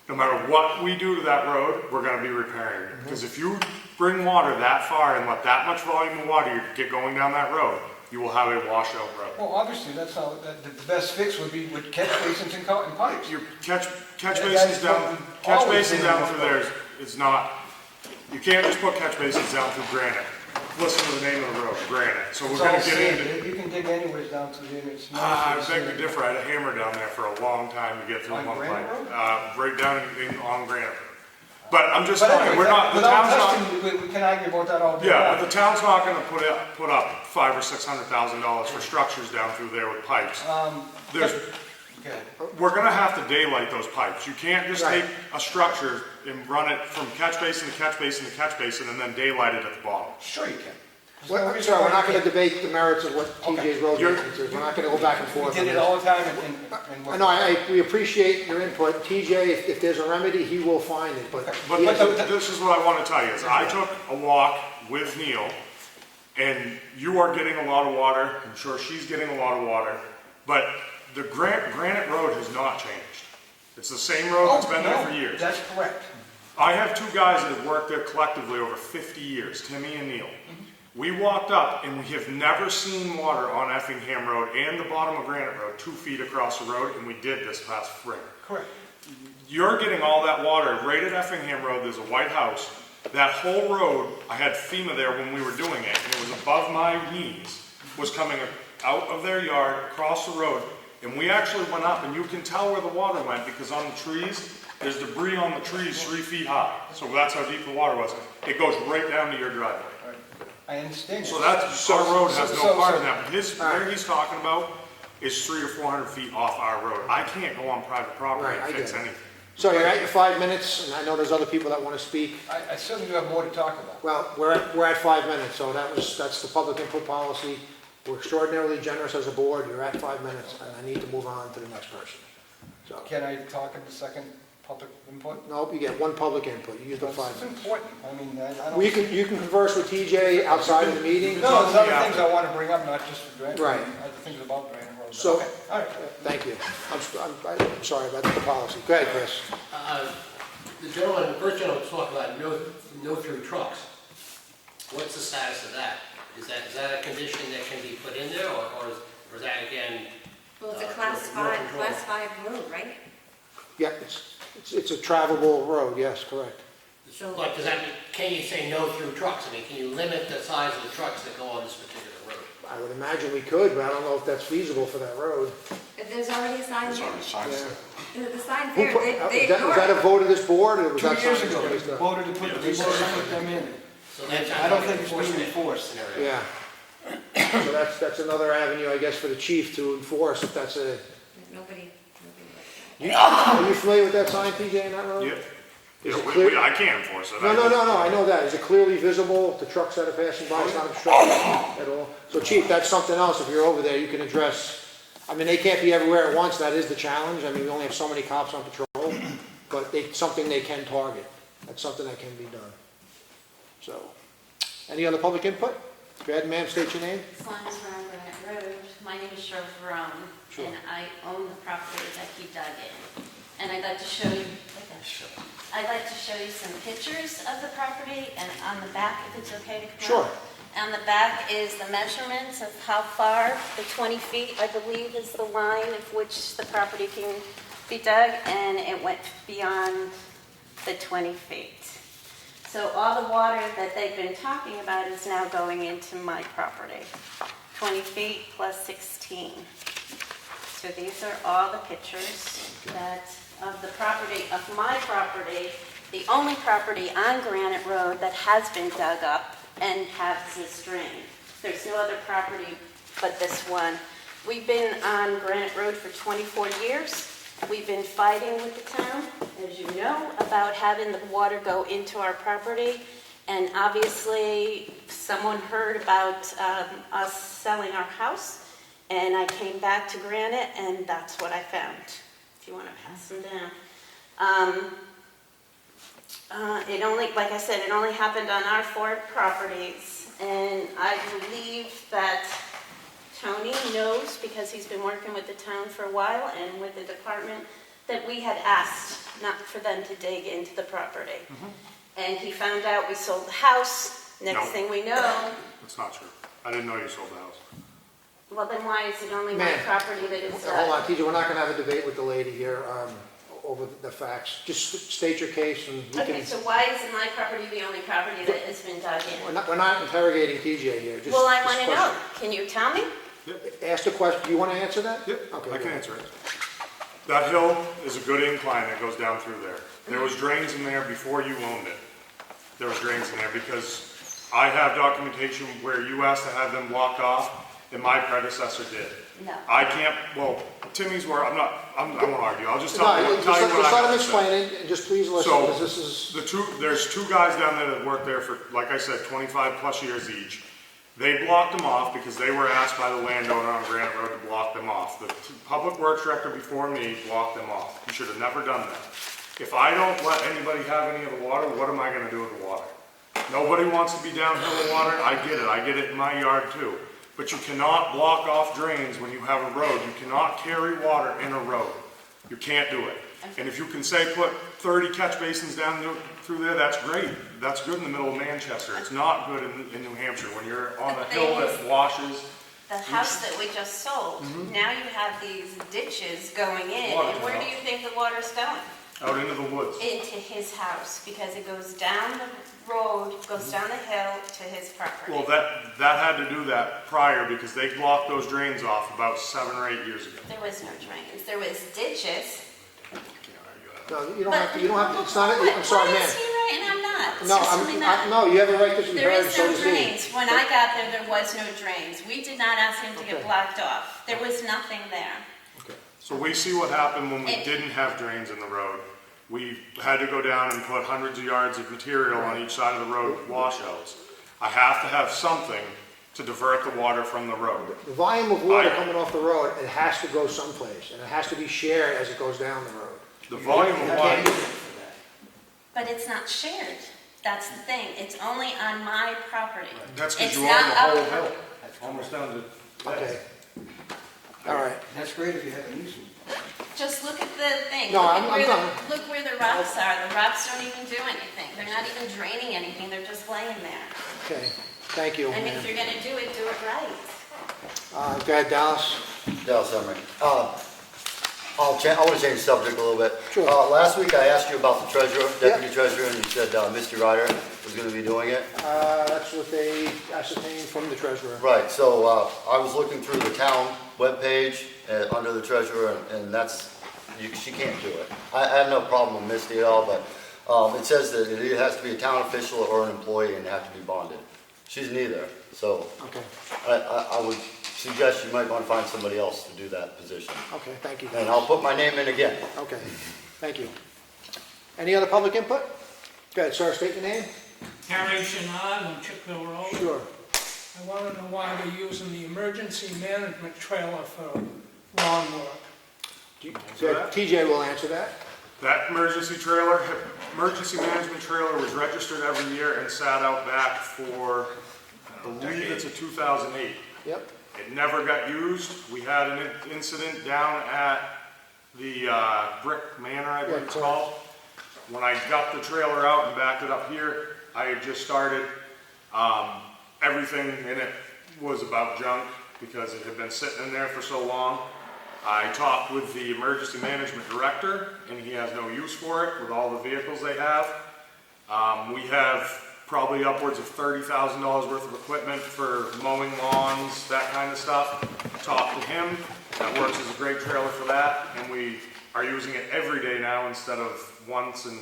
S2: no matter what we do to that road, we're gonna be repairing it. Because if you bring water that far and let that much volume of water get going down that road, you will have a washout road.
S8: Well, obviously, that's how, the best fix would be with catch basins and pipes.
S2: Your catch
S8: That
S2: basins
S8: is
S2: down,
S8: what we've
S2: catch
S8: always
S2: basin
S8: been
S2: down
S8: about.
S2: through there is not, you can't just put catch basins down through granite. Listen to the name of the road, granite. So we're
S8: It's all
S2: gonna get into.
S8: sand. You can dig anyways down through there, it's
S2: I
S8: not.
S2: beg to differ, I had a hammer down there for a long time to get through
S8: On
S2: one
S8: Granite
S2: pipe.
S8: Road?
S2: Right down on Granite Road. But I'm just
S8: But
S2: talking,
S8: anyway,
S2: we're not, the
S8: without
S2: town's not,
S8: testing, we can argue about that all day
S2: yeah,
S8: long.
S2: but the town's not gonna put up $500,000 or $600,000 for structures down through there with pipes. There's,
S8: Okay.
S2: we're gonna have to daylight those pipes. You can't just
S1: Right.
S2: take a structure and run it from catch basin to catch basin to catch basin and then daylight it at the bottom.
S8: Sure you can. There's
S1: Well,
S8: no
S1: I'm
S8: reason
S1: sorry,
S8: why
S1: we're not
S8: you
S1: gonna
S8: can't.
S1: debate the merits of what TJ's road
S2: You're-
S1: maintenance is, we're not gonna go back and
S8: We
S1: forth on
S8: did it
S1: this.
S8: all the time
S1: I know, we appreciate your input, TJ, if there's a remedy, he will find it, but.
S2: But
S1: he has-
S2: this is what I wanna tell you, is I took a walk with Neil, and you are getting a lot of water, I'm sure she's getting a lot of water, but the Granite Road has not changed. It's the same road that's been there for years.
S8: That's correct.
S2: I have two guys that have worked there collectively over 50 years, Timmy and Neil. We walked up and we have never seen water on Effingham Road and the bottom of Granite Road, 2 feet across the road, and we did this past spring.
S8: Correct.
S2: You're getting all that water right at Effingham Road, there's a white house. That whole road, I had FEMA there when we were doing it, and it was above my knees, was coming out of their yard, across the road, and we actually went up, and you can tell where the water went, because on the trees, there's debris on the trees 3 feet high. So that's how deep the water was. It goes right down to your driveway.
S8: I understand.
S2: So that's, our road has no
S8: So-
S2: part in that, but where he's talking about is 300 or 400 feet off our road. I can't go on private property
S1: Right, I
S2: and fix
S1: get it.
S2: anything.
S1: So you're at your 5 minutes, and I know there's other people that wanna speak.
S8: I certainly do have more to talk about.
S1: Well, we're at 5 minutes, so that's the public input policy. We're extraordinarily generous as a board, you're at 5 minutes, and I need to move on to the next person. So,
S8: Can I talk in the second public input?
S1: nope, you get one public input, you use the 5
S8: It's
S1: minutes.
S8: important. I mean, I don't.
S1: Well, you can converse with TJ outside of the meeting.
S8: No, there's other things I want to bring up, not just for Granite.
S1: Right.
S8: Other things about Granite Road. but
S1: So-
S8: okay, all right.
S1: Thank you. I'm sorry about the policy. Go ahead, Chris.
S5: The gentleman, the first gentleman was talking about no through trucks. What's the status of that? Is that a condition that can be put in there, or is that again?
S9: Well, it's a
S5: no
S9: class
S5: control?
S9: 5 road, right?
S1: Yeah, it's a travelable road, yes, correct.
S9: So-
S5: Like, does that mean, can you say no through trucks? I mean, can you limit the size of the trucks that go on this particular road?
S1: I would imagine we could, but I don't know if that's feasible for that road.
S9: If there's already a sign
S2: There's
S9: there.
S2: already signs there.
S9: The sign's
S1: Who
S9: there,
S1: put-
S9: they
S1: is that
S9: ignore
S1: a
S9: it.
S1: vote of this board, or was
S8: 2
S1: that
S8: years
S1: something
S8: ago,
S1: that's
S8: they
S1: done?
S8: voted to put them in.
S5: So that's
S8: I don't
S5: like
S8: think it's being
S5: enforcement
S8: enforced.
S5: scenario.
S1: Yeah. So that's another avenue, I guess, for the chief to enforce if that's a...
S9: Nobody
S1: Are you familiar with that sign, TJ, in that road?
S2: Yep.
S1: Is
S2: Yeah,
S1: it clear?
S2: I can't enforce it.
S1: No, I know that. Is it clearly visible to trucks that are passing by? It's not obstructed at all? So chief, that's something else. If you're over there, you can address, I mean, they can't be everywhere at once. That is the challenge. I mean, we only have so many cops on patrol, but it's something they can target. That's something that can be done. So, any other public input? Go ahead, ma'am, state your name.
S10: Signs around Granite Road. My name is Cheryl Verone,
S1: Sure.
S10: and I own the property that he dug in. And I'd like to show you, some pictures of the property, and on the back, if it's okay to come
S1: Sure.
S10: up. On the back is the measurements of how far, the 20 feet, I believe, is the line of which the property can be dug, and it went beyond the 20 feet. So all the water that they've been talking about is now going into my property, 20 feet plus 16. So these are all the pictures of the property, of my property, the only property on Granite Road that has been dug up and has this drain. There's no other property but this one. We've been on Granite Road for 24 years. We've been fighting with the town, as you know, about having the water go into our property. And obviously, someone heard about us selling our house, and I came back to Granite, and that's what I found. If you want to pass them down. It only, like I said, it only happened on our 4 properties, and I believe that Tony knows, because he's been working with the town for a while and with the department, that we had asked not for them to dig into the property. And he found out we sold the house. Next
S2: No.
S10: thing we know,
S2: That's not true. I didn't know you sold the house.
S10: Well, then why is it only my
S1: Ma'am.
S10: property that is
S1: Hold on,
S10: dug?
S1: TJ, we're not gonna have a debate with the lady here, over the facts. Just state your case and we
S10: Okay,
S1: can,
S10: so why is my property the only property that has been dug in?
S1: we're not interrogating TJ here, just.
S10: Well, I
S1: just
S10: want to
S1: question.
S10: know. Can you tell me?
S1: Ask the question, do you wanna answer that?
S2: Yep,
S1: Okay,
S2: I
S1: go
S2: can
S1: ahead.
S2: answer it. That hill is a good incline that goes down through there. There was drains in there before you owned it. There was drains in there because I have documentation where you asked to have them blocked off and my predecessor did.
S10: No.
S2: I can't, well, Timmy's where, I won't argue, I'll just
S1: No,
S2: tell you
S1: just
S2: what I
S1: let
S2: have
S1: him
S2: to
S1: explain
S2: say.
S1: it, and just please listen,
S2: So,
S1: because this is,
S2: there's two guys down there that worked there for, like I said, 25 plus years each. They blocked them off because they were asked by the landowner on Granite Road to block them off. The public works director before me blocked them off. You should have never done that. If I don't let anybody have any of the water, what am I gonna do with the water? Nobody wants to be downhill with water, I get it in my yard too. But you cannot block off drains when you have a road. You cannot carry water in a road. You can't do it. And if you can say put 30 catch basins down through there, that's great. That's good in the middle of Manchester. It's not good in New Hampshire when you're on a hill that washes.
S10: The house that we just sold, now you have these ditches going in,
S2: Water
S10: and where do
S2: runoff.
S10: you think the water's going?
S2: Out into the woods.
S10: Into his house, because it goes down the road, goes down the hill to his property.
S2: Well, that had to do that prior because they blocked those drains off about 7 or 8 years ago.
S10: There was no drains, there was ditches.
S1: no, you don't have to, it's not,
S10: What-
S1: I'm sorry,
S10: Why
S1: ma'am.
S10: is he right and I'm not? It's
S1: No,
S10: just really
S1: I'm,
S10: not.
S1: no, you have the right to be
S10: There
S1: heard,
S10: is
S1: so
S10: no
S1: does he.
S10: drains. When I got there, there was no drains. We did not ask him to get
S1: Okay.
S10: blocked off. There was nothing there.
S2: So we see what happened when we
S10: It-
S2: didn't have drains in the road. We had to go down and put hundreds of yards of material on each side of the road with washouts. I have to have something to divert the water from the road.
S1: The volume of water
S2: I-
S1: coming off the road, it has to go someplace, and it has to be shared as it goes down the road.
S2: The volume of water,
S10: But it's not shared. That's the thing. It's only on my property.
S2: that's because
S10: It's
S2: you own
S10: not
S2: the whole
S10: up-
S2: hill, almost down to.
S1: Okay. All right.
S8: That's great if you have an easement.
S10: Just look at the thing.
S1: No,
S10: Look
S1: I'm
S10: at where
S1: done.
S10: Look where the rocks are. The rocks don't even do anything. They're not even draining anything. They're just laying there.
S1: Okay, thank you,
S10: And if
S1: ma'am.
S10: you're gonna do it right.
S1: Go ahead, Dallas.
S11: Dallas Emery. I want to change the subject a little bit.
S1: Sure.
S11: Last week I asked you about the treasurer, deputy
S1: Yeah.
S11: treasurer, and you said Mr. Ryder was going to be doing it.
S1: That's what they ascertained from the treasurer.
S11: Right, so I was looking through the town webpage under the treasurer, and she can't do it. I have no problem with Misty at all, but it says that it either has to be a town official or an employee and have to be bonded. She's neither, so
S1: Okay,
S11: I would suggest you might want to find somebody else to do that position.
S1: okay, thank you.
S11: And I'll put my name in again.
S1: Okay, thank you. Any other public input? Go ahead, sir, state your name.
S12: Harry Shinard on Chickville Road.
S1: Sure.
S12: I want to know why we're using the emergency management trailer for lawn work.
S1: TJ will answer that.
S2: That emergency management trailer was registered every year and sat out back for, I believe it's a 2008.
S1: Yep.
S2: It never got used. We had an incident down at the Brick Manor, I believe it's
S1: Yeah,
S2: called. When I got the trailer out and backed it up here, I had just started. Everything in it was about junk because it had been sitting in there for so long. I talked with the emergency management director, and he has no use for it with all the vehicles they have. We have probably upwards of $30,000 worth of equipment for mowing lawns, that kind of stuff. Talked to him. That works as a great trailer for that, and we are using it every day now instead of once in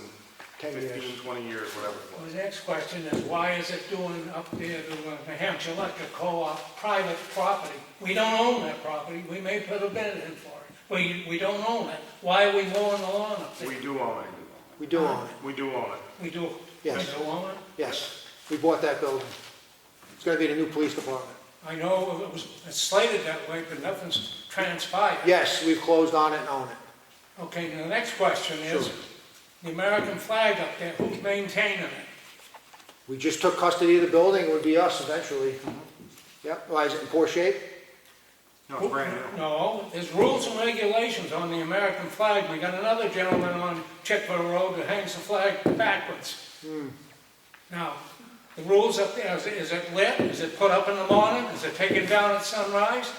S1: 10 years.
S2: 15, 20 years, whatever it
S12: Well,
S2: was.
S12: the next question is, why is it doing up there to New Hampshire Electric Co-op private property? We don't own that property. We may put a bid in for it. We don't own it. Why are we mowing the lawn up there?
S2: We do own it.
S1: We do own it,
S2: We do own it.
S12: We do.
S1: Yes.
S12: We do own it?
S1: yes. We bought that building. It's gonna be the new police department.
S12: I know it's slated that way, but nothing's transpired.
S1: Yes, we've closed on it and own it.
S12: Okay, now the next question is,
S1: Sure.
S12: the American flag up there, who's maintaining it?
S1: We just took custody of the building, it would be us eventually. Yep, why, is it in poor shape?
S2: No, it's brand new.
S12: No, there's rules and regulations on the American flag. We got another gentleman on Chickville Road that hangs the flag backwards. Now, the rules up there, is it lit? Is it put up in the morning? Is it taken down at sunrise?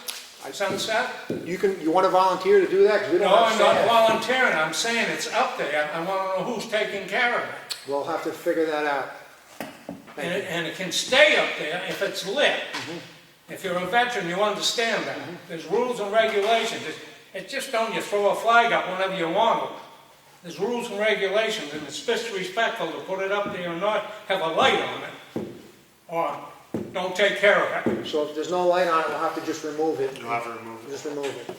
S12: Sunset?
S1: You wanna volunteer to do that? 'Cause we don't
S12: No,
S1: have
S12: I'm not
S1: staff.
S12: volunteering, I'm saying it's up there, I wanna know who's taking care of it.
S1: We'll have to figure that out.
S12: And it can stay up there if it's lit. If you're a veteran, you understand that. There's rules and regulations. It's just don't you throw a flag up whenever you want to. There's rules and regulations, and it's disrespectful to put it up there and not have a light on it. Or don't take care of it.
S1: So if there's no light on it, we'll have to just remove it.
S2: You'll have to remove it.
S1: Just remove it.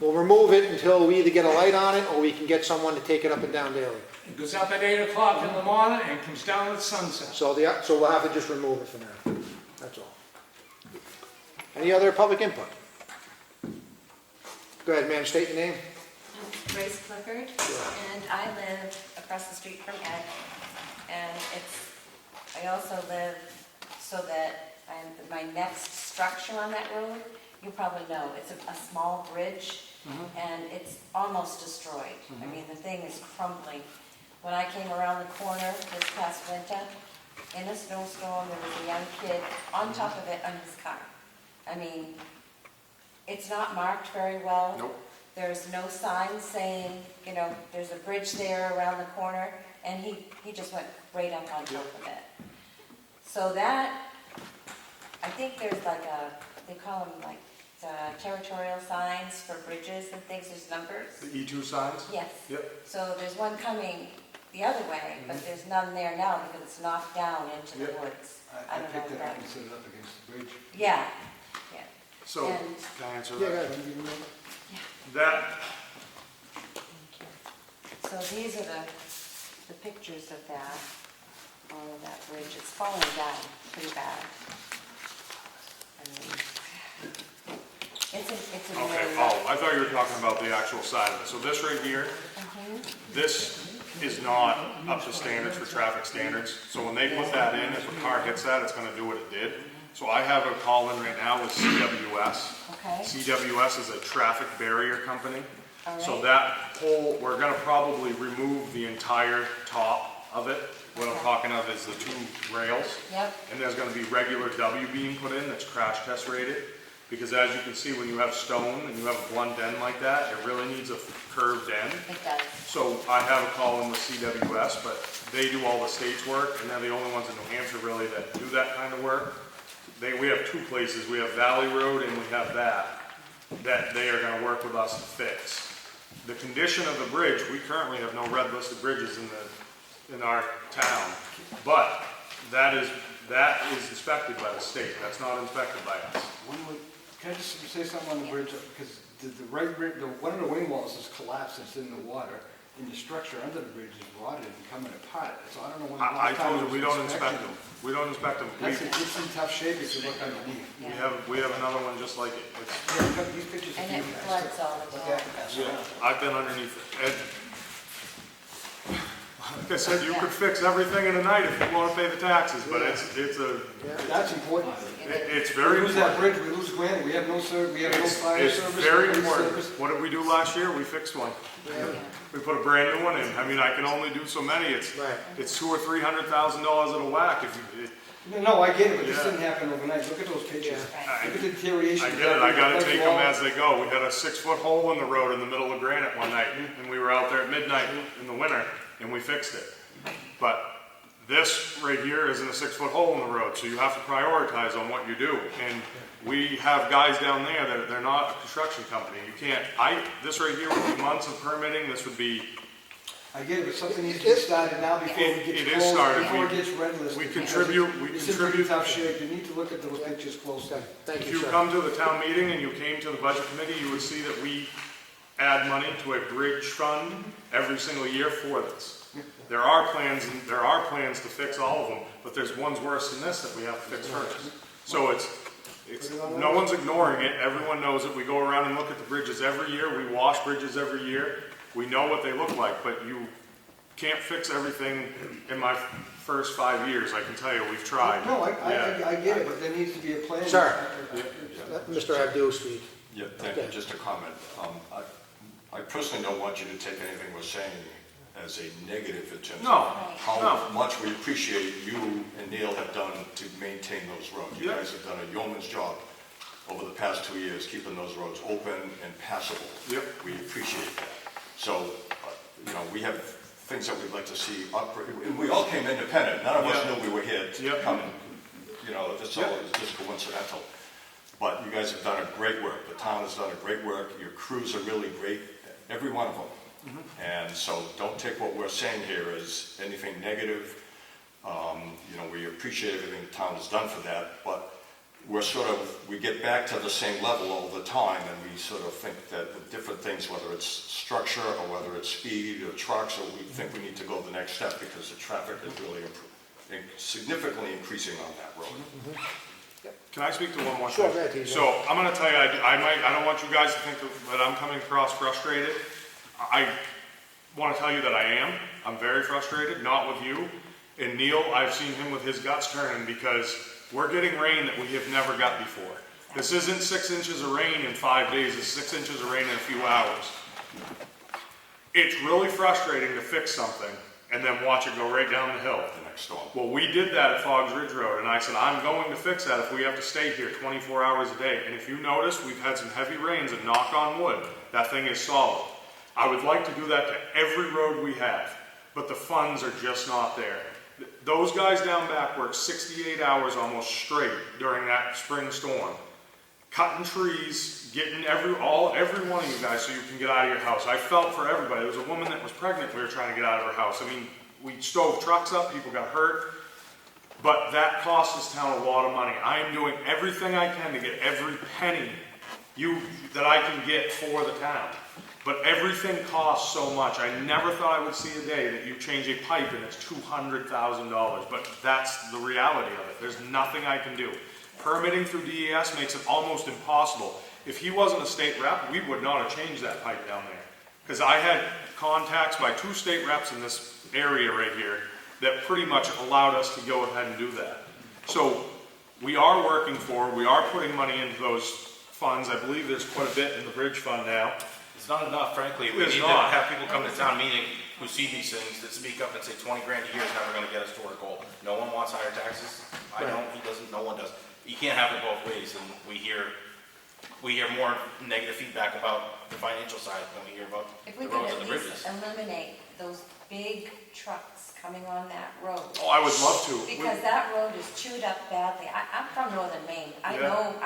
S1: We'll remove it until we either get a light on it, or we can get someone to take it up and down daily.
S12: It goes up at 8 o'clock in the morning and comes down at sunset.
S1: So we'll have to just remove it for now. That's all. Any other public input? Go ahead, ma'am, state your name.
S9: Grace Clifford, and I live across the street from Ed. And I also live so that my next structure on that road, you probably know, it's a small bridge, and it's almost destroyed. I mean, the thing is crumbling. When I came around the corner this past winter, in a snowstorm, there was a young kid on top of it on his car. I mean, it's not marked very well.
S2: Nope.
S9: There's no sign saying, you know, there's a bridge there around the corner, and he just went right up on top of it. So that, I think there's like they call them like territorial signs for bridges and things, there's numbers.
S2: The E2 signs?
S9: Yes.
S2: Yep.
S9: So there's one coming the other way, but there's none there now because it's knocked down into the
S2: Yep.
S9: woods.
S8: I
S9: don't know
S8: picked
S9: if
S8: it up
S9: that.
S8: and set it up against the bridge.
S9: Yeah, yeah.
S2: So,
S9: And-
S2: can I answer
S1: Yeah,
S2: that?
S1: go ahead.
S2: That,
S9: So these are the pictures of that, all of that bridge. It's falling down pretty bad. I mean, it's a
S2: okay,
S9: really.
S2: oh, I thought you were talking about the actual side of it. So this right here, this is not up to standards for traffic standards. So when they put that in, if a car hits that, it's gonna do what it did. So I have a call in right now with CWS.
S9: Okay.
S2: CWS is a traffic barrier company.
S9: All
S2: So
S9: right.
S2: that whole, we're gonna probably remove the entire top of it. What I'm talking of is the two rails.
S9: Yep.
S2: And there's gonna be regular W beam put in that's crash test rated. Because as you can see, when you have stone and you have a blunt end like that, it really needs a curved end.
S9: It does.
S2: So I have a call in with CWS, but they do all the state's work, and they're the only ones in New Hampshire really that do that kind of work. We have two places, we have Valley Road and we have that they are gonna work with us to fix. The condition of the bridge, we currently have no red listed bridges in our town, but that is inspected by the state, that's not inspected by us.
S8: Can I just say something on the bridge? Because the right bridge, one of the wing walls is collapsed, it's in the water, and the structure under the bridge is rotted and coming apart. So I don't know when the
S2: I
S8: last time
S2: told
S8: there
S2: you, we
S8: was
S2: don't inspect
S8: inspection.
S2: them, we don't inspect them.
S8: It's in tough shape if you look underneath.
S2: We have another one just like it.
S8: Yeah, these pictures are
S9: And it
S8: beautiful.
S9: floods all the
S8: Look at
S9: time.
S8: it.
S2: I've been underneath it. Like I said, you could fix everything in a night if you want to pay the taxes, but it's
S8: That's important.
S2: very
S8: We lose that
S2: important.
S8: bridge, we lose Granite, we have no service, we have no fire
S2: It's
S8: service.
S2: very
S8: no police
S2: important.
S8: service.
S2: What did we do last year? We fixed one. We put a brand new one in. I mean, I can only do so many. It's
S1: Right.
S2: $200,000 or $300,000 at a whack.
S8: No, I get it, but this
S2: Yeah.
S8: didn't happen overnight. Look at those pictures.
S9: Right.
S8: Look at the deterioration.
S2: I get it. I gotta take them as they go. We had a 6-foot hole in the road in the middle of Granite one night, and we were out there at midnight in the winter, and we fixed it. But this right here isn't a 6-foot hole in the road, so you have to prioritize on what you do. And we have guys down there that they're not a construction company. You can't. This right here would be months of permitting. This would be.
S8: I get it, but something needs to be started now before it gets
S2: It is
S8: closed,
S2: started.
S8: before it gets red listed.
S2: We
S8: because
S2: contribute.
S8: It's in pretty tough shape. You need to look at those pictures closely.
S1: Thank
S2: If
S1: you,
S2: you
S1: sir.
S2: come to the town meeting and you came to the budget committee, you would see that we add money to a bridge fund every single year for this. There are plans to fix all of them, but there's ones worse than this that we have to fix first. So it's no one's ignoring it. Everyone knows it. We go around and look at the bridges every year. We wash bridges every year. We know what they look like, but you can't fix everything in my first 5 years. I can tell you, we've tried.
S8: No,
S2: Yeah.
S8: I get it, but there needs to be a plan.
S1: Sir. Let Mr. Abdul speak.
S7: Yeah, thank you. Just a comment. I personally don't want you to take anything we're saying as a negative in terms
S2: No,
S7: of how
S2: no.
S7: much we appreciate you and Neil have done to maintain those roads. You
S2: Yeah.
S7: guys have done a yeoman's job over the past 2 years, keeping those roads open and passable.
S2: Yep.
S7: We appreciate that. So, you know, we have things that we'd like to see upgrade. We all came independent. None of us knew we were here to come and, you know, this all is just coincidental. But you guys have done a great work. The town has done a great work. Your crews are really great, every one of them. And so don't take what we're saying here as anything negative. You know, we appreciate everything the town has done for that, but we get back to the same level all the time, and we sort of think that with different things, whether it's structure or whether it's speed or trucks, or we think we need to go the next step because the traffic is really significantly increasing on that road.
S2: Can I speak to one more
S1: Sure,
S2: thing?
S1: go ahead, TJ.
S2: So I'm gonna tell you, I don't want you guys to think that I'm coming across frustrated. I wanna tell you that I am. I'm very frustrated, not with you. And Neil, I've seen him with his guts turning because we're getting rain that we have never got before. This isn't 6 inches of rain in 5 days, it's 6 inches of rain in a few hours. It's really frustrating to fix something and then watch it go right down the hill.
S7: The next storm.
S2: Well, we did that at Foggs Ridge Road, and I said, I'm going to fix that if we have to stay here 24 hours a day. And if you notice, we've had some heavy rains, and knock on wood, that thing is solid. I would like to do that to every road we have, but the funds are just not there. Those guys down back worked 68 hours almost straight during that spring storm, cutting trees, getting every one of you guys so you can get out of your house. I felt for everybody. There was a woman that was pregnant we were trying to get out of her house. I mean, we stove trucks up, people got hurt, but that cost this town a lot of money. I am doing everything I can to get every penny that I can get for the town. But everything costs so much. I never thought I would see a day that you change a pipe and it's $200,000, but that's the reality of it. There's nothing I can do. Permitting through DES makes it almost impossible. If he wasn't a state rep, we would not have changed that pipe down there. Because I had contacts by 2 state reps in this area right here that pretty much allowed us to go ahead and do that. So we are putting money into those funds. I believe there's quite a bit in the bridge fund now.
S3: It's not enough, frankly. We need to have people come to town meeting who see these things, that speak up and say 20 grand a year is never gonna get us to our goal. No one wants higher taxes. I don't, he doesn't, no one does. You can't have it both ways, and we hear more negative feedback about the financial side than we hear about
S9: If
S3: the
S9: we
S3: roads
S9: could
S3: and the
S9: at least
S3: bridges.
S9: eliminate those big trucks coming on that road.
S2: Oh, I would love to.
S9: Because that road is chewed up badly. I'm from northern Maine. I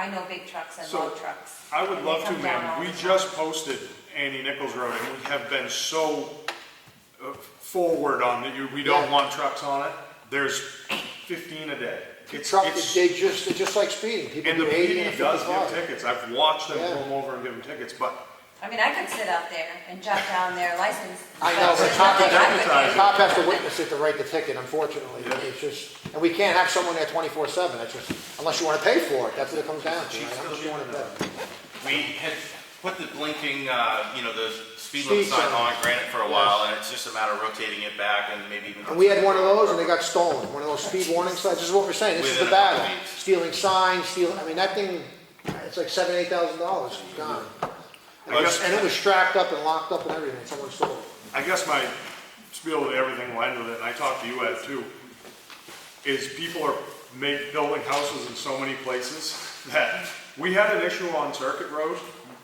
S9: know big trucks and
S2: So,
S9: low trucks.
S2: I would
S9: And
S2: love
S9: they
S2: to,
S9: come down
S2: ma'am.
S9: all
S2: We
S9: the time.
S2: just posted Andy Nichols Road, and we have been so forward on that we don't want trucks on it. There's 15 a day.
S1: They're just like speeding. People
S2: And the
S1: do 80 and
S2: PD does
S1: 55.
S2: give tickets. I've watched them
S1: Yeah.
S2: pull them over and give them tickets, but
S9: I mean, I could sit out there and jot down their license.
S1: I know, but
S9: there's
S1: cop
S9: nothing I could do.
S1: has to witness it to write the ticket, unfortunately. It's just, and we can't have someone there 24/7. That's just, unless you want to pay for it. That's what it comes down to. Right? How much you want to pay?
S3: We had put the blinking, the speed
S1: Speed
S3: limit sign
S1: sign.
S3: on granite for a while, and it's just a matter of rotating it back and maybe even.
S1: And we had one of those, and they got stolen. One of those speed warning signs. This is what we're saying. This is the
S3: Within a couple
S1: battle.
S3: weeks.
S1: Stealing signs, I mean, that thing, it's like $7,000, $8,000 gone. And it was strapped up and locked up and everything. Someone stole it.
S2: I guess my spiel to everything will end with it, and I talked to you, Ed, too, is people are building houses in so many places that we had an issue on Circuit Road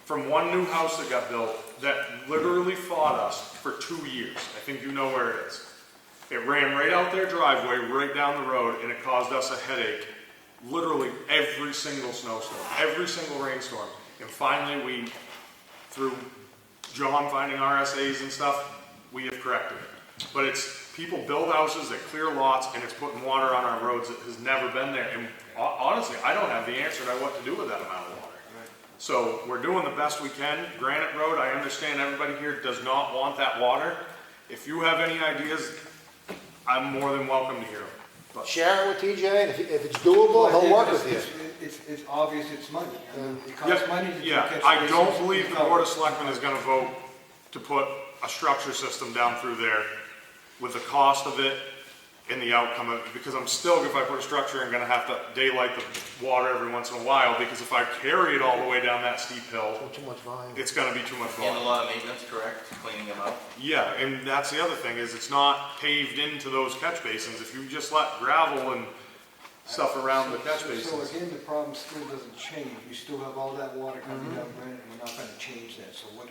S2: from one new house that got built that literally fought us for 2 years. I think you know where it is. It ran right out their driveway, right down the road, and it caused us a headache literally every single snowstorm, every single rainstorm. And finally, through John finding RSAs and stuff, we have corrected it. But it's people build houses that clear lots, and it's putting water on our roads that has never been there. And honestly, I don't have the answer to what to do with that amount of water. So we're doing the best we can. Granite Road, I understand everybody here does not want that water. If you have any ideas, I'm more than welcome to hear them. But
S1: Share it with TJ, and if it's doable, he'll work with you.
S8: It's obvious it's money. I mean, it costs money to
S2: yeah,
S8: catch
S2: I
S8: basins
S2: don't
S8: and
S2: believe the
S8: cover.
S2: Board of Selectmen is gonna vote to put a structure system down through there with the cost of it and the outcome of it, because I'm still, if I put a structure, I'm gonna have to daylight the water every once in a while, because if I carry it all the way down that steep hill,
S1: Too much volume.
S2: it's gonna be too much
S3: And a
S2: volume.
S3: lot of maintenance, correct, cleaning them out.
S2: Yeah, and that's the other thing, is it's not paved into those catch basins. If you just let gravel and
S13: stuff around the catch
S8: So
S13: basins.
S8: again, the problem still doesn't change. We still have all that water coming down Granite, and we're not gonna change that. So what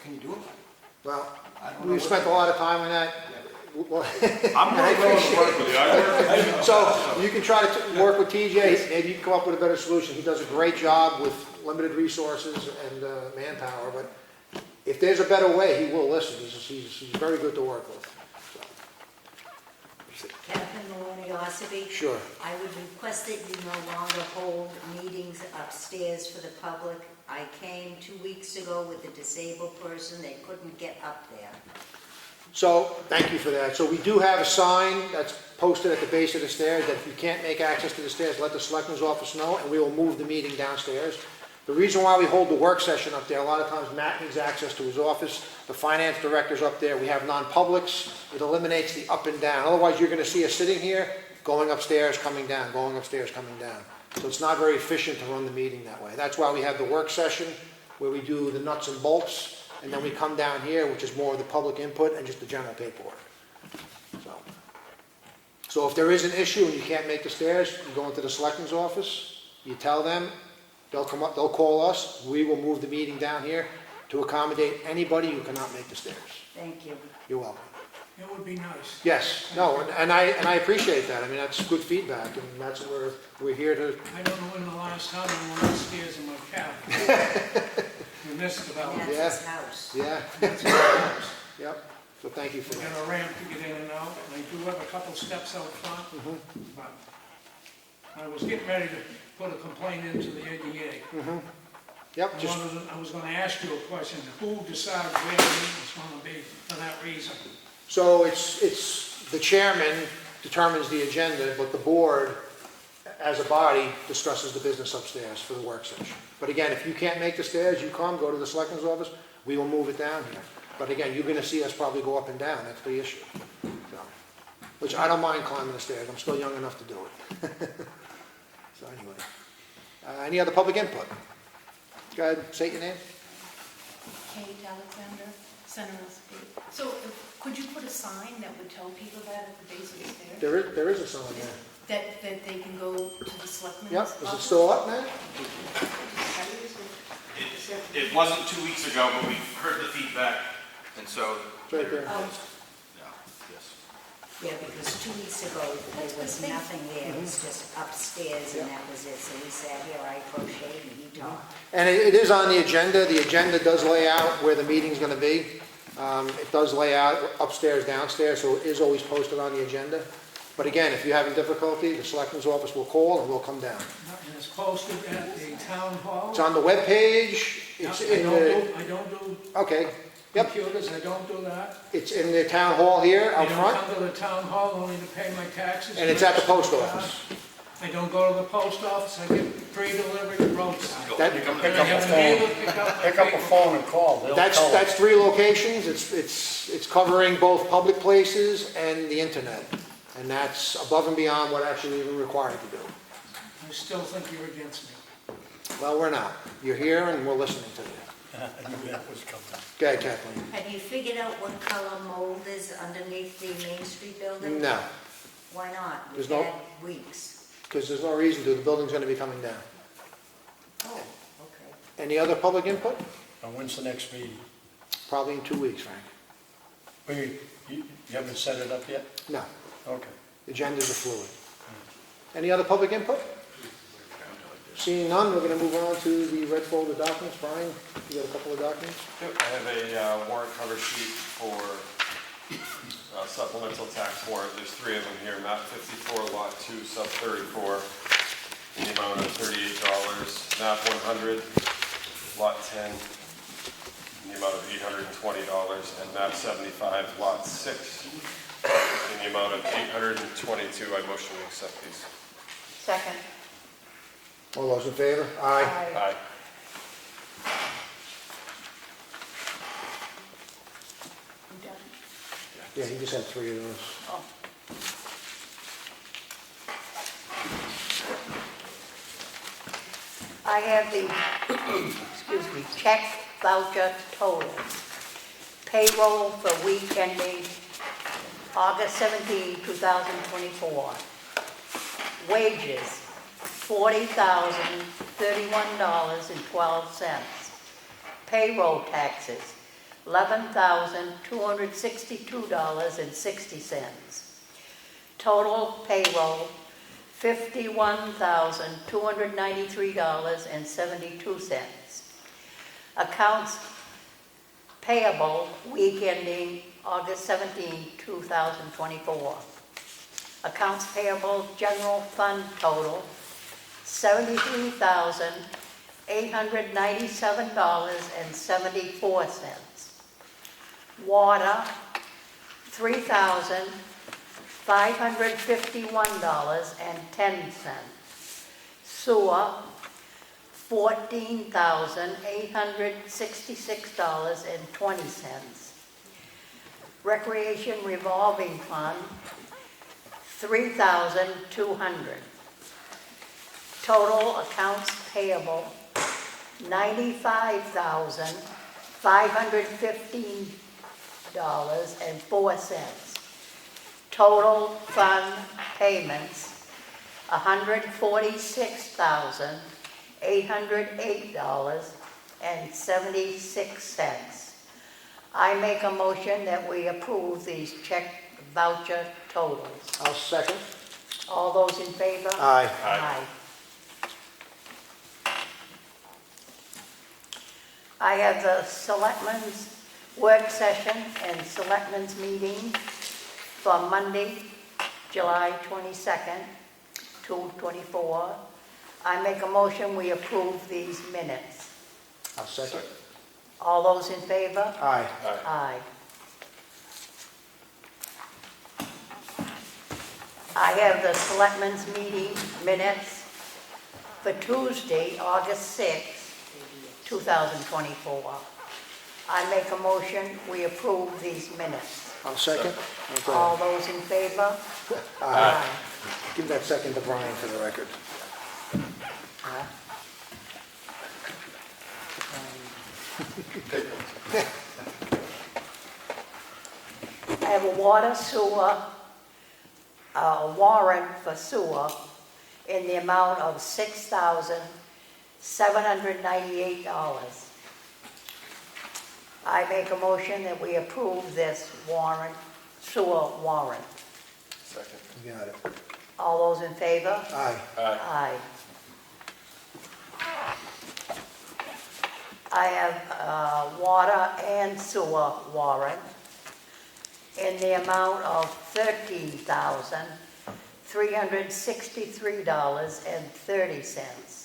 S8: can you do about it?
S1: Well,
S8: I don't know
S1: we've
S8: what
S1: spent
S8: to
S1: a
S8: do.
S1: lot of time on that. Well,
S13: I'm really willing to work with you. I work with
S1: So you can try to work with TJ, maybe you can come up with a better solution. He does a great job with limited resources and manpower, but if there's a better way, he will listen. He's very good to work with.
S14: Catherine Maloney, Ossipee.
S1: Sure.
S14: I would request that you no longer hold meetings upstairs for the public. I came 2 weeks ago with a disabled person, they couldn't get up there.
S1: So, thank you for that. So we do have a sign that's posted at the base of the stairs that if you can't make access to the stairs, let the selectman's office know, and we will move the meeting downstairs. The reason why we hold the work session up there, a lot of times Matt needs access to his office, the finance director's up there, we have non-publics, it eliminates the up and down. Otherwise, you're gonna see us sitting here, going upstairs, coming down, going upstairs, coming down. So it's not very efficient to run the meeting that way. That's why we have the work session, where we do the nuts and bolts, and then we come down here, which is more of the public input and just the general paperwork. So if there is an issue and you can't make the stairs, you go into the selectman's office, you tell them, they'll come up, they'll call us, we will move the meeting down here to accommodate anybody who cannot make the stairs.
S14: Thank you.
S1: You're welcome.
S12: It would be nice.
S1: Yes, no, and I appreciate that. I mean, that's good feedback, and that's what we're here to.
S12: I don't know when the last time I went upstairs in my cab. We missed about it.
S14: That's his house.
S1: Yeah.
S12: That's my house.
S1: Yep. So thank you for
S12: We
S1: that.
S12: got a ramp to get in and out, and I do have a couple steps out front, but I was getting ready to put a complaint into the ADA.
S1: Yep. Just
S12: I was gonna ask you a question, who decides where the meeting's gonna be for that reason?
S1: so it's the chairman determines the agenda, but the board, as a body, discusses the business upstairs for the work session. But again, if you can't make the stairs, you come, go to the selectman's office, we will move it down here. But again, you're gonna see us probably go up and down, that's the issue. So, which I don't mind climbing the stairs, I'm still young enough to do it. So anyway, any other public input? Go ahead, say your name.
S15: Kate Alexander, Center Ossipee. So could you put a sign that would tell people that at the base of the stairs?
S1: There is a sign there.
S15: That they can go to the selectmen's
S1: Yep,
S15: office?
S1: is it still up, man?
S3: It wasn't 2 weeks ago, but we heard the feedback, and so.
S1: It's right there.
S3: Yeah, yes.
S14: Yeah, because 2 weeks ago, there was nothing there, it was just upstairs and that was it. So we sat here, I crocheted and he talked.
S1: And it is on the agenda does lay out where the meeting's gonna be. It does lay out upstairs, downstairs, so it is always posted on the agenda. But again, if you're having difficulty, the selectman's office will call and we'll come down.
S12: And it's posted at the town hall?
S1: It's on the webpage, it's in the,
S12: I don't do
S1: okay, yep.
S12: computers, I don't do that.
S1: It's in the town hall here
S12: I
S1: out
S12: don't
S1: front,
S12: come to the town hall only to pay my taxes.
S1: and it's at the post office.
S12: I don't go to the post office, I get free delivery roadside.
S1: That-
S3: You come to
S12: And
S3: the
S12: I have a neighbor pick up my
S11: Pick up a
S12: paper.
S11: phone and call. They'll tell us.
S1: That's 3 locations, it's covering both public places and the internet. And that's above and beyond what actually we're required to do.
S12: I still think you're against me.
S1: Well, we're not. You're here and we're listening to you.
S11: I knew that was coming.
S1: Go ahead, Kathleen.
S14: Have you figured out what color mold is underneath the Main Street building?
S1: No,
S14: Why not?
S1: There's
S14: We've
S1: no-
S14: had weeks.
S1: because there's no reason to. The building's gonna be coming down.
S14: Oh, okay.
S1: Any other public input?
S11: And when's the next meeting?
S1: Probably in 2 weeks, Frank.
S11: Well, you haven't set it up yet?
S1: No,
S11: Okay.
S1: agendas are fluid. Any other public input? Seeing none, we're gonna move on to the red folder documents. Brian, you got a couple of documents?
S4: Yep, I have a warrant cover sheet for supplemental tax warrant. There's 3 of them here. Map 54, lot 2, sub 34, in the amount of $38. Map 100, lot 10, in the amount of $820. And map 75, lot 6, in the amount of $822. I motion to accept these.
S15: Second.
S1: All those in favor? Aye.
S4: Aye.
S15: You done?
S1: Yeah, he just had 3 of those.
S15: Oh. I have the, excuse me, check voucher total. Payroll for week ending August 17, 2024,
S14: Wages, $40,031.12. Payroll taxes, $11,262.60. Total payroll, $51,293.72. Accounts payable week ending August 17, 2024. Accounts payable general fund total, $73,897.74. Water, $3,551.10. Sewer, $14,866.20. Recreation revolving fund, $3,200. Total accounts payable, $95,515.04. Total fund payments, $146,808.76. I make a motion that we approve these check voucher totals.
S1: I'll second.
S14: All those in favor?
S1: Aye.
S14: Aye. I have the Selectmen's work session and Selectmen's meeting for Monday, July 22nd, 2024. I make a motion we approve these minutes.
S1: I'll second.
S14: All those in favor?
S1: Aye.
S14: Aye. I have the Selectmen's meeting minutes for Tuesday, August 6th, 2024. I make a motion, we approve these minutes.
S1: I'll second. Okay.
S14: All those in favor?
S1: Aye. Give that second to Brian for the record.
S14: Aye. I have a water sewer, warrant for sewer in the amount of $6,798. I make a motion that we approve this warrant, sewer warrant.
S4: Second.
S1: You got it.
S14: All those in favor?
S1: Aye.
S14: Aye. I have water and sewer warrant in the amount of $13,363.30.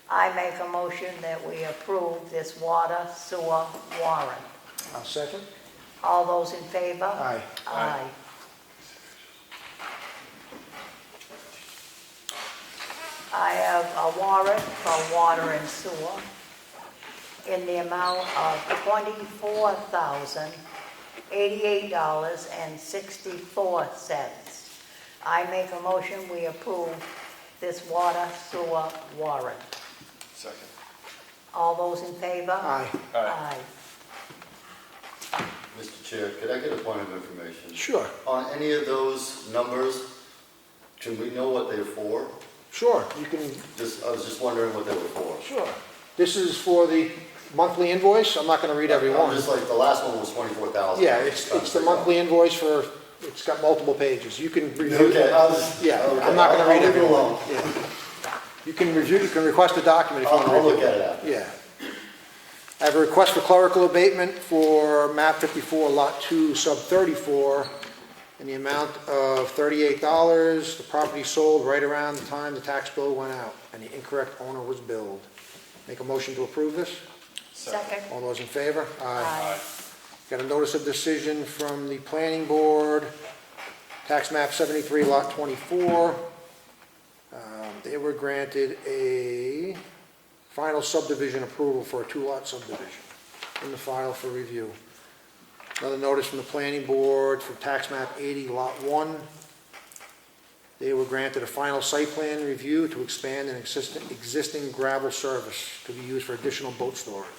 S14: I make a motion that we approve this water sewer warrant.
S1: I'll second.
S14: All those in favor?
S1: Aye.
S14: Aye. I have a warrant for water and sewer in the amount of $24,088.64. I make a motion we approve this water sewer warrant.
S4: Second.
S14: All those in favor?
S1: Aye.
S14: Aye.
S11: Mr. Chair, could I get a point of information?
S1: Sure.
S11: On any of those numbers, can we know what they're for?
S1: Sure. You can.
S11: I was just wondering what they were for.
S1: Sure. This is for the monthly invoice. I'm not going to read every one.
S11: Just like the last one was 24,000.
S1: Yeah, it's the monthly invoice for. It's got multiple pages. You can review.
S11: Okay.
S1: Yeah.
S11: Okay.
S1: I'm not going to read
S11: I'll
S1: every
S11: leave it
S1: one.
S11: alone.
S1: Yeah. You can review. You can request a document if you want to
S11: I'll
S1: review
S11: look at it after.
S1: Yeah. I have a request for clerical abatement for map 54, lot 2, sub 34, in the amount of $38. The property sold right around the time the tax bill went out, and the incorrect owner was billed. Make a motion to approve this?
S14: Second.
S1: All those in favor?
S14: Aye.
S1: Got a notice of decision from the planning board, tax map 73, lot 24. They were granted a final subdivision approval for a 2-lot subdivision in the file for review. Another notice from the planning board for tax map 80, lot 1. They were granted a final site plan review to expand an existing gravel service to be used for additional boat storage.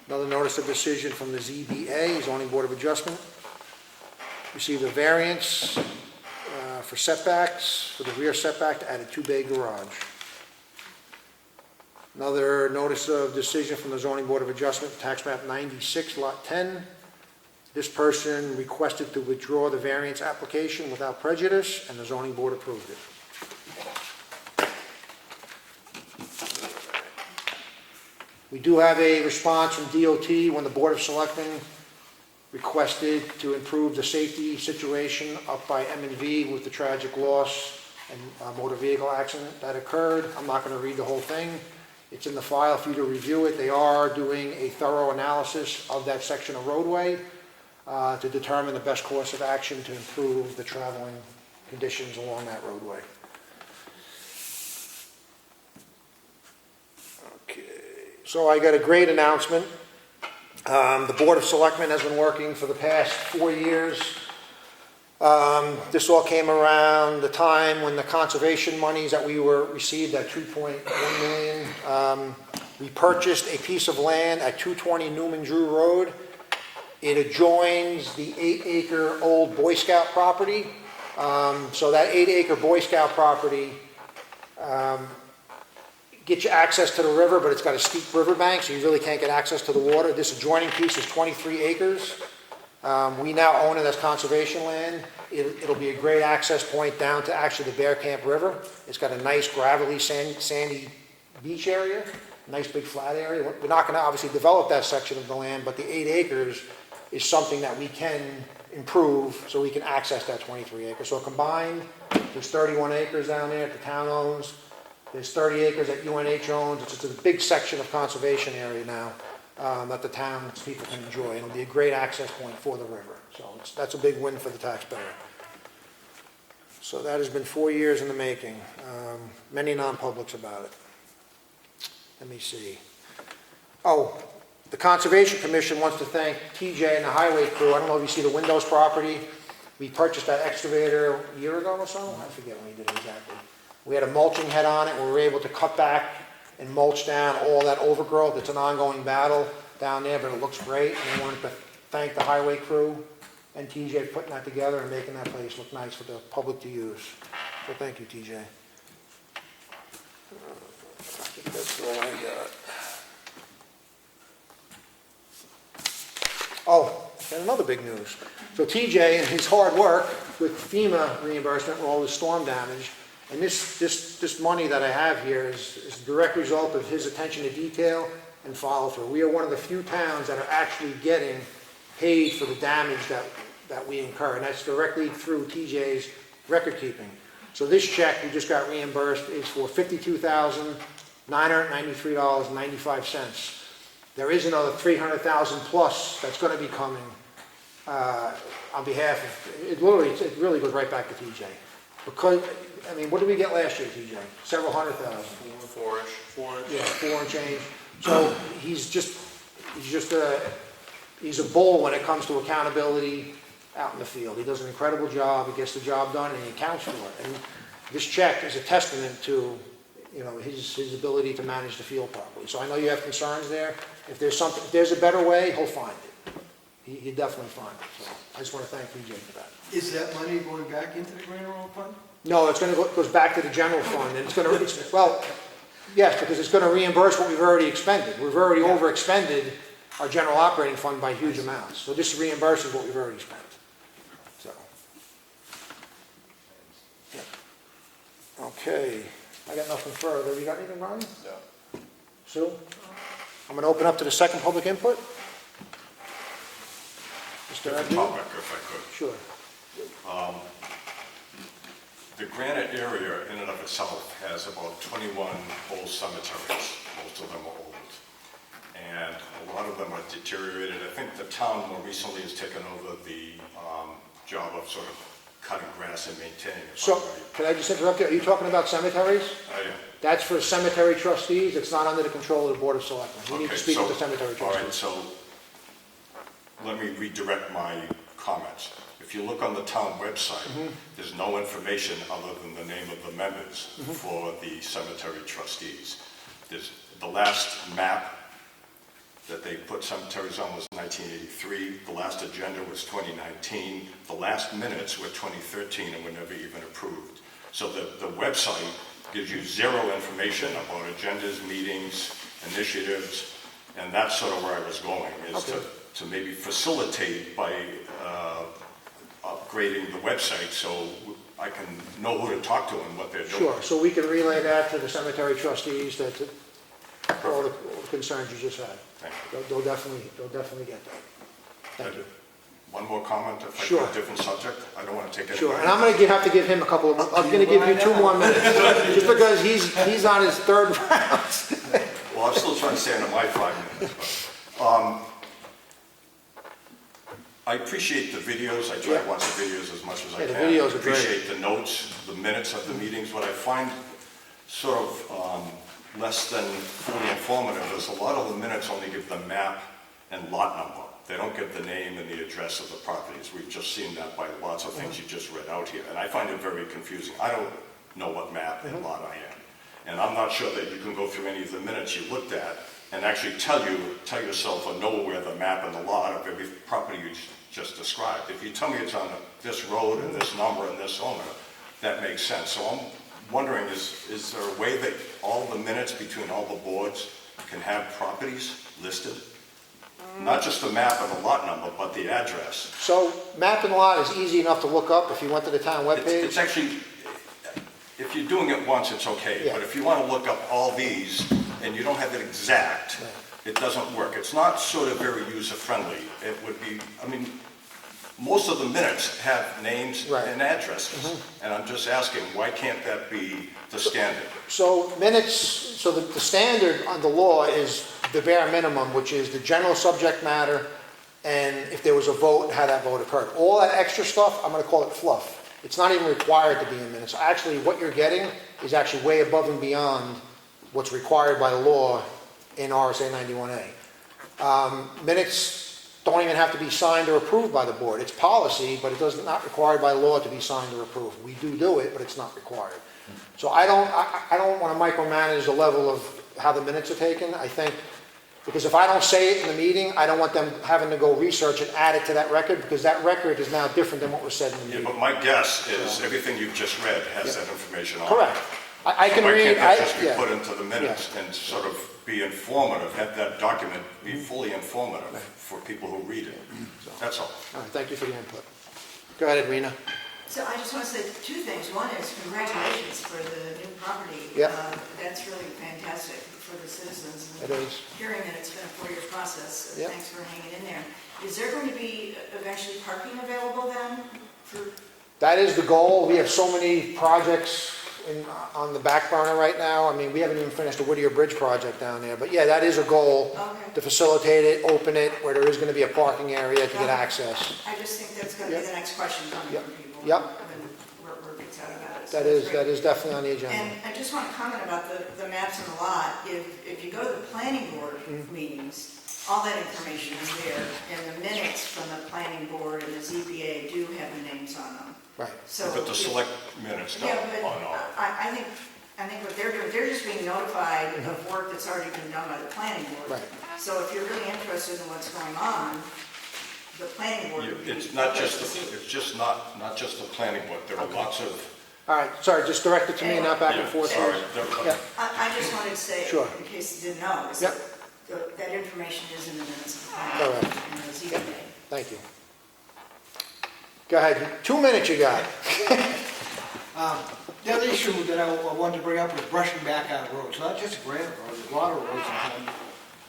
S1: Another notice of decision from the ZBA, Zoning Board of Adjustment. Received a variance for setbacks, for the rear setback, to add a 2-bay garage. Another notice of decision from the Zoning Board of Adjustment, tax map 96, lot 10. This person requested to withdraw the variance application without prejudice, and the zoning board approved it. We do have a response from DOT when the Board of Selectmen requested to improve the safety situation up by M&V with the tragic loss and motor vehicle accident that occurred. I'm not going to read the whole thing. It's in the file for you to review it. They are doing a thorough analysis of that section of roadway to determine the best course of action to improve the traveling conditions along that roadway. Okay, so I got a great announcement. The Board of Selectmen has been working for the past 4 years. This all came around the time when the conservation monies that we received at $2.1 million. We purchased a piece of land at 220 Newman Drew Road. It adjoins the 8-acre old Boy Scout property. So that 8-acre Boy Scout property gets you access to the river, but it's got a steep riverbank, so you really can't get access to the water. This adjoining piece is 23 acres. We now own it as conservation land. It'll be a great access point down to actually the Bear Camp River. It's got a nice gravelly, sandy beach area, nice big flat area. We're not going to obviously develop that section of the land, but the 8 acres is something that we can improve so we can access that 23 acres. So combined, there's 31 acres down there that the town owns. There's 30 acres that UNH owns. It's just a big section of conservation area now that the town's people can enjoy. It'll be a great access point for the river. So that's a big win for the taxpayer. So that has been 4 years in the making. Many non-publics about it. Let me see. Oh, the Conservation Commission wants to thank TJ and the highway crew. I don't know if you see the Windows property. We purchased that excavator a year ago or so. I forget when we did it exactly. We had a mulching head on it, and we were able to cut back and mulch down all that overgrowth. It's an ongoing battle down there, but it looks great. And we wanted to thank the highway crew and TJ for putting that together and making that place look nice for the public to use. So thank you, TJ. I think that's all I got. Oh, and another big news. So TJ and his hard work with FEMA reimbursement for all the storm damage, and this money that I have here is a direct result of his attention to detail and follow through. We are one of the few towns that are actually getting paid for the damage that we incur, and that's directly through TJ's record keeping. So this check we just got reimbursed is for $52,993.95. There is another $300,000 plus that's going to be coming on behalf of, it really goes right back to TJ. Because, I mean, what did we get last year, TJ? Several hundred thousand. Four-ish. Yeah, 4 and change. So he's a bull when it comes to accountability out in the field. He does an incredible job. He gets the job done and he accounts for it. And this check is a testament to, you know, his ability to manage the field properly. So I know you have concerns there. If there's a better way, he'll find it. He'll definitely find it. So I just want to thank TJ for that.
S8: Is that money going back into the Grand Roll Fund?
S1: No, it goes back to the general fund, and well, yes, because it's going to reimburse what we've already expended. We've already overexpended our general operating fund by huge amounts. So this reimburses what we've already spent. So, yeah. Okay, I got nothing further. You got anything, Ronnie?
S4: No.
S1: Sue? I'm going to open up to the second public input. Mr. Abdi?
S7: Topic, if I could.
S1: Sure.
S7: The Granite area in and of itself has about 21 old cemeteries. Most of them are old. And a lot of them are deteriorated. I think the town more recently has taken over the job of sort of cutting grass and maintaining it.
S1: So, can I just interrupt you? Are you talking about cemeteries?
S7: I am.
S1: That's for cemetery trustees. It's not under the control of the Board of Selectmen. We need to speak with the cemetery trustees.
S7: All right, so let me redirect my comments. If you look on the town website, there's no information other than the name of the members for the cemetery trustees. There's the last map that they put cemeteries on was 1983, the last agenda was 2019, the last minutes were 2013 and were never even approved. So the website gives you zero information about agendas, meetings, initiatives, and that's sort of where I was going, is to maybe facilitate by upgrading the website so I can know who to talk to and what they're doing.
S1: Sure, so we can relay that to the cemetery trustees, that, all the concerns you just had.
S7: Thank you.
S1: They'll definitely get that. Thank you.
S7: One more comment, if I
S1: Sure.
S7: could, a different subject. I don't want to take any.
S1: Sure, and I'm gonna have to give him a couple of, I'm gonna give you 2 more minutes, just because he's on his 3rd round.
S7: Well, I'm still trying to stay under my 5 minutes. But, I appreciate the videos. I try to watch the videos as much as I
S1: Yeah, the
S7: can.
S1: videos are great.
S7: Appreciate the notes, the minutes of the meetings. What I find sort of less than fully informative is a lot of the minutes only give the map and lot number. They don't give the name and the address of the properties. We've just seen that by lots of things you just read out here. And I find it very confusing. I don't know what map and lot I am. And I'm not sure that you can go through any of the minutes you looked at and actually tell yourself or know where the map and the lot of every property you just described. If you tell me it's on this road and this number and this owner, that makes sense. So I'm wondering, is there a way that all the minutes between all the boards can have properties listed? Not just the map and the lot number, but the address.
S1: So, map and lot is easy enough to look up if you went to the town webpage.
S7: It's actually, if you're doing it once, it's okay.
S1: Yeah.
S7: But if you want to look up all these and you don't have it exact, it doesn't work. It's not sort of very user-friendly. It would be, I mean, most of the minutes have names and addresses. And I'm just asking, why can't that be the standard?
S1: So minutes, so the standard on the law is the bare minimum, which is the general subject matter, and if there was a vote, how that vote occurred. All that extra stuff, I'm gonna call it fluff. It's not even required to be in minutes. Actually, what you're getting is actually way above and beyond what's required by the law in RSA 91A. Minutes don't even have to be signed or approved by the board. It's policy, but it does not required by law to be signed or approved. We do it, but it's not required. So I don't want to micromanage the level of how the minutes are taken. I think, because if I don't say it in the meeting, I don't want them having to go research and add it to that record, because that record is now different than what was said in the meeting.
S7: Yeah, but my guess is everything you've just read has that information on it.
S1: Correct. I can
S7: Why
S1: read.
S7: can't that just be put into the minutes and sort of be informative, have that document be fully informative for people who read it? That's all.
S1: All right, thank you for the input. Go ahead, Edwina.
S16: So I just want to say 2 things. One is congratulations for the new property.
S1: Yep.
S16: That's really fantastic for the citizens.
S1: It is.
S16: Hearing that it's been a 4-year process, so
S1: Yep.
S16: thanks for hanging in there. Is there going to be eventually parking available then?
S1: That is the goal. We have so many projects on the back burner right now. I mean, we haven't even finished the Whittier Bridge project down there. But yeah, that is a goal, to facilitate it, open it, where there is going to be a parking area to get access.
S16: I just think that's going to be the next question coming from people.
S1: Yep.
S16: When word gets out about it. So
S1: That
S16: that's
S1: is definitely on the agenda.
S16: And I just want to comment about the maps and the lot. If you go to the planning board meetings, all that information is there, and the minutes from the planning board and the ZBA do have the names on them.
S1: Right.
S16: So
S7: But the select minutes don't.
S16: Yeah, but I think what they're doing, they're just being notified of work that's already been done by the planning board.
S1: Right.
S16: So if you're really interested in what's going on, the planning board.
S7: It's not just not just the planning board. There are lots of.
S1: All right, sorry, just direct it to me, not back and forth.
S7: Sorry.
S1: Yeah.
S16: I just wanted to say,
S1: Sure.
S16: in case you didn't know, is
S1: Yep.
S16: that information is in the minutes of the planning board and the ZBA.
S1: Thank you. Go ahead, 2 minutes you got.
S8: The other issue that I wanted to bring up was brushing back on roads, not just granite roads, a lot of roads in town.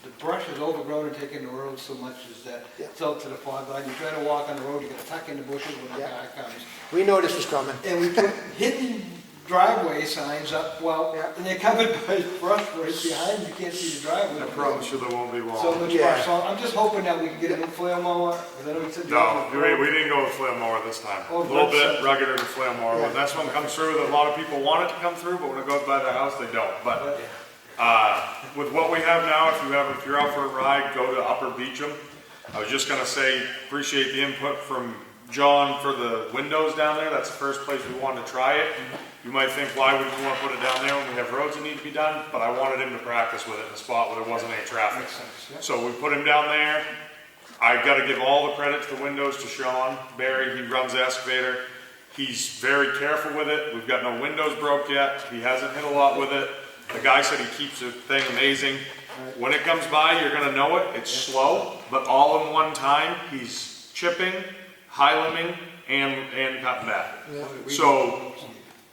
S8: The brush is overgrown and taking the road so much is that it's out to the fog line. You try to walk on the road, you gotta tuck in the bushes when the car comes.
S1: We know this was coming.
S8: And we put hidden driveway signs up, well, and they're covered by brush right behind, you can't see the driveway.
S13: I promise you there won't be long.
S8: So much brush, so I'm just hoping that we can get a new flail mower, because I know you said.
S13: No, we didn't go with flail mower this time.
S8: Oh,
S13: A little
S8: good.
S13: bit ruggeder than flail mower. When this one comes through, a lot of people want it to come through, but when it goes by the house, they don't. But with what we have now, if you're out for a ride, go to Upper Beecham. I was just gonna say, appreciate the input from
S2: John for the windows down there, that's the first place we wanted to try it. You might think, why would we want to put it down there when we have roads that need to be done? But I wanted him to practice with it in a spot where there wasn't any traffic.
S8: Makes sense, yeah.
S2: So we put him down there. I gotta give all the credit to the windows to Sean Barry, he runs the excavator. He's very careful with it, we've got no windows broke yet, he hasn't hit a lot with it. The guy said he keeps the thing amazing. When it comes by, you're gonna know it, it's slow, but all in one time, he's chipping, high limbing, and cutting back. So,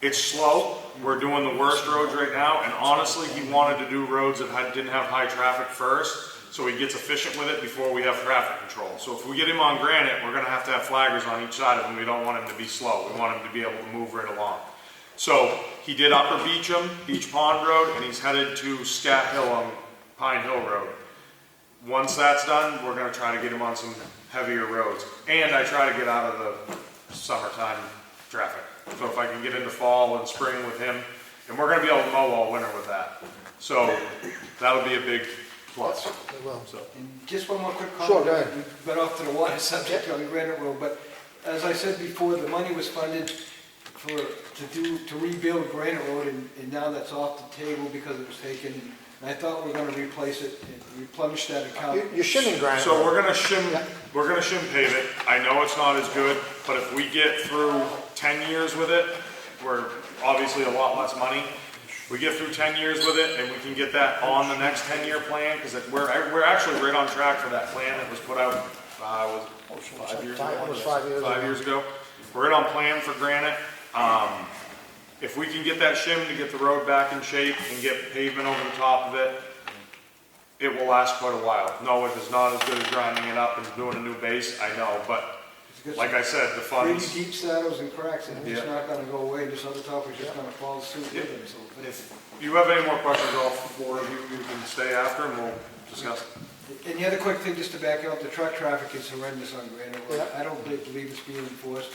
S2: it's slow, we're doing the worst roads right now, and honestly, he wanted to do roads that didn't have high traffic first, so he gets efficient with it before we have traffic control. So if we get him on granite, we're gonna have to have flaggers on each side of him, we don't want him to be slow, we want him to be able to move right along. So, he did Upper Beecham, Beach Pond Road, and he's headed to Scat Hill on Pine Hill Road. Once that's done, we're gonna try to get him on some heavier roads. And I try to get out of the summertime traffic. So if I can get into fall and spring with him, and we're gonna be able to mow all winter with that. So that'll be a big plus.
S1: Well,
S2: So.
S8: And just one more quick comment.
S1: Sure, go ahead.
S8: We got off to the water subject on the Granite Road, but as I said before, the money was funded to rebuild Granite Road, and now that's off the table because it was taken. And I thought we were gonna replace it, and replenish that account.
S1: You're shimming granite.
S2: So we're gonna shim pave it. I know it's not as good, but if we get through 10 years with it, we're obviously a lot less money. We get through 10 years with it and we can get that on the next 10-year plan, because we're actually right on track for that plan that was put out, was it 5 years ago?
S1: Almost 5 years ago.
S2: 5 years ago. We're right on plan for granite. If we can get that shim to get the road back in shape and get pavement over the top of it, it will last quite a while. No, it is not as good as grinding it up and doing a new base, I know, but like I said, the funds.
S8: Pretty deep shadows and cracks, and it's
S2: Yeah.
S8: not gonna go away, this other top is just gonna fall suit with
S2: Yeah.
S8: them, so. but
S2: If you have any more questions off the floor, you can stay after and we'll discuss it.
S8: And the other quick thing, just to back up, the truck traffic is horrendous on Granite Road.
S1: Yeah.
S8: I don't believe it's being enforced.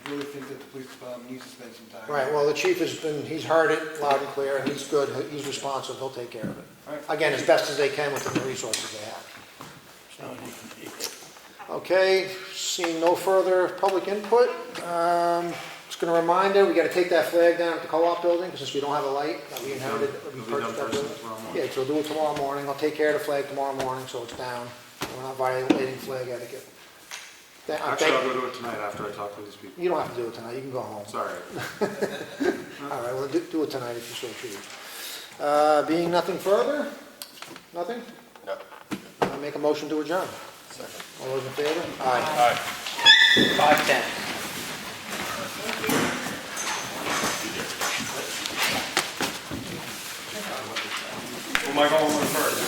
S8: I really think that the police department needs to spend some time.
S1: Right, well, the chief he's heard it loud and clear, and he's good, he's responsive, he'll take care of it.
S8: Right.
S1: Again, as best as they can within the resources they have. Okay, seeing no further public input, just gonna remind you, we gotta take that flag down at the co-op building, because since we don't have a light that we inherited, we
S2: It'll be done
S1: purchased that
S2: first
S1: building.
S2: thing tomorrow morning.
S1: Yeah, so we'll do it tomorrow morning, I'll take care of the flag tomorrow morning, so it's down, we're not violating flag etiquette.
S2: Actually, I'll go do it tonight after I talk to these people.
S1: You don't have to do it tonight, you can go home.
S2: Sorry.
S1: All right, well, do it tonight if you so choose. Being nothing further? Nothing?
S4: No.
S1: Make a motion to adjourn.
S4: Second.
S1: All those in favor? Aye.
S4: Aye.
S6: 5:10.
S2: Who am I going with first?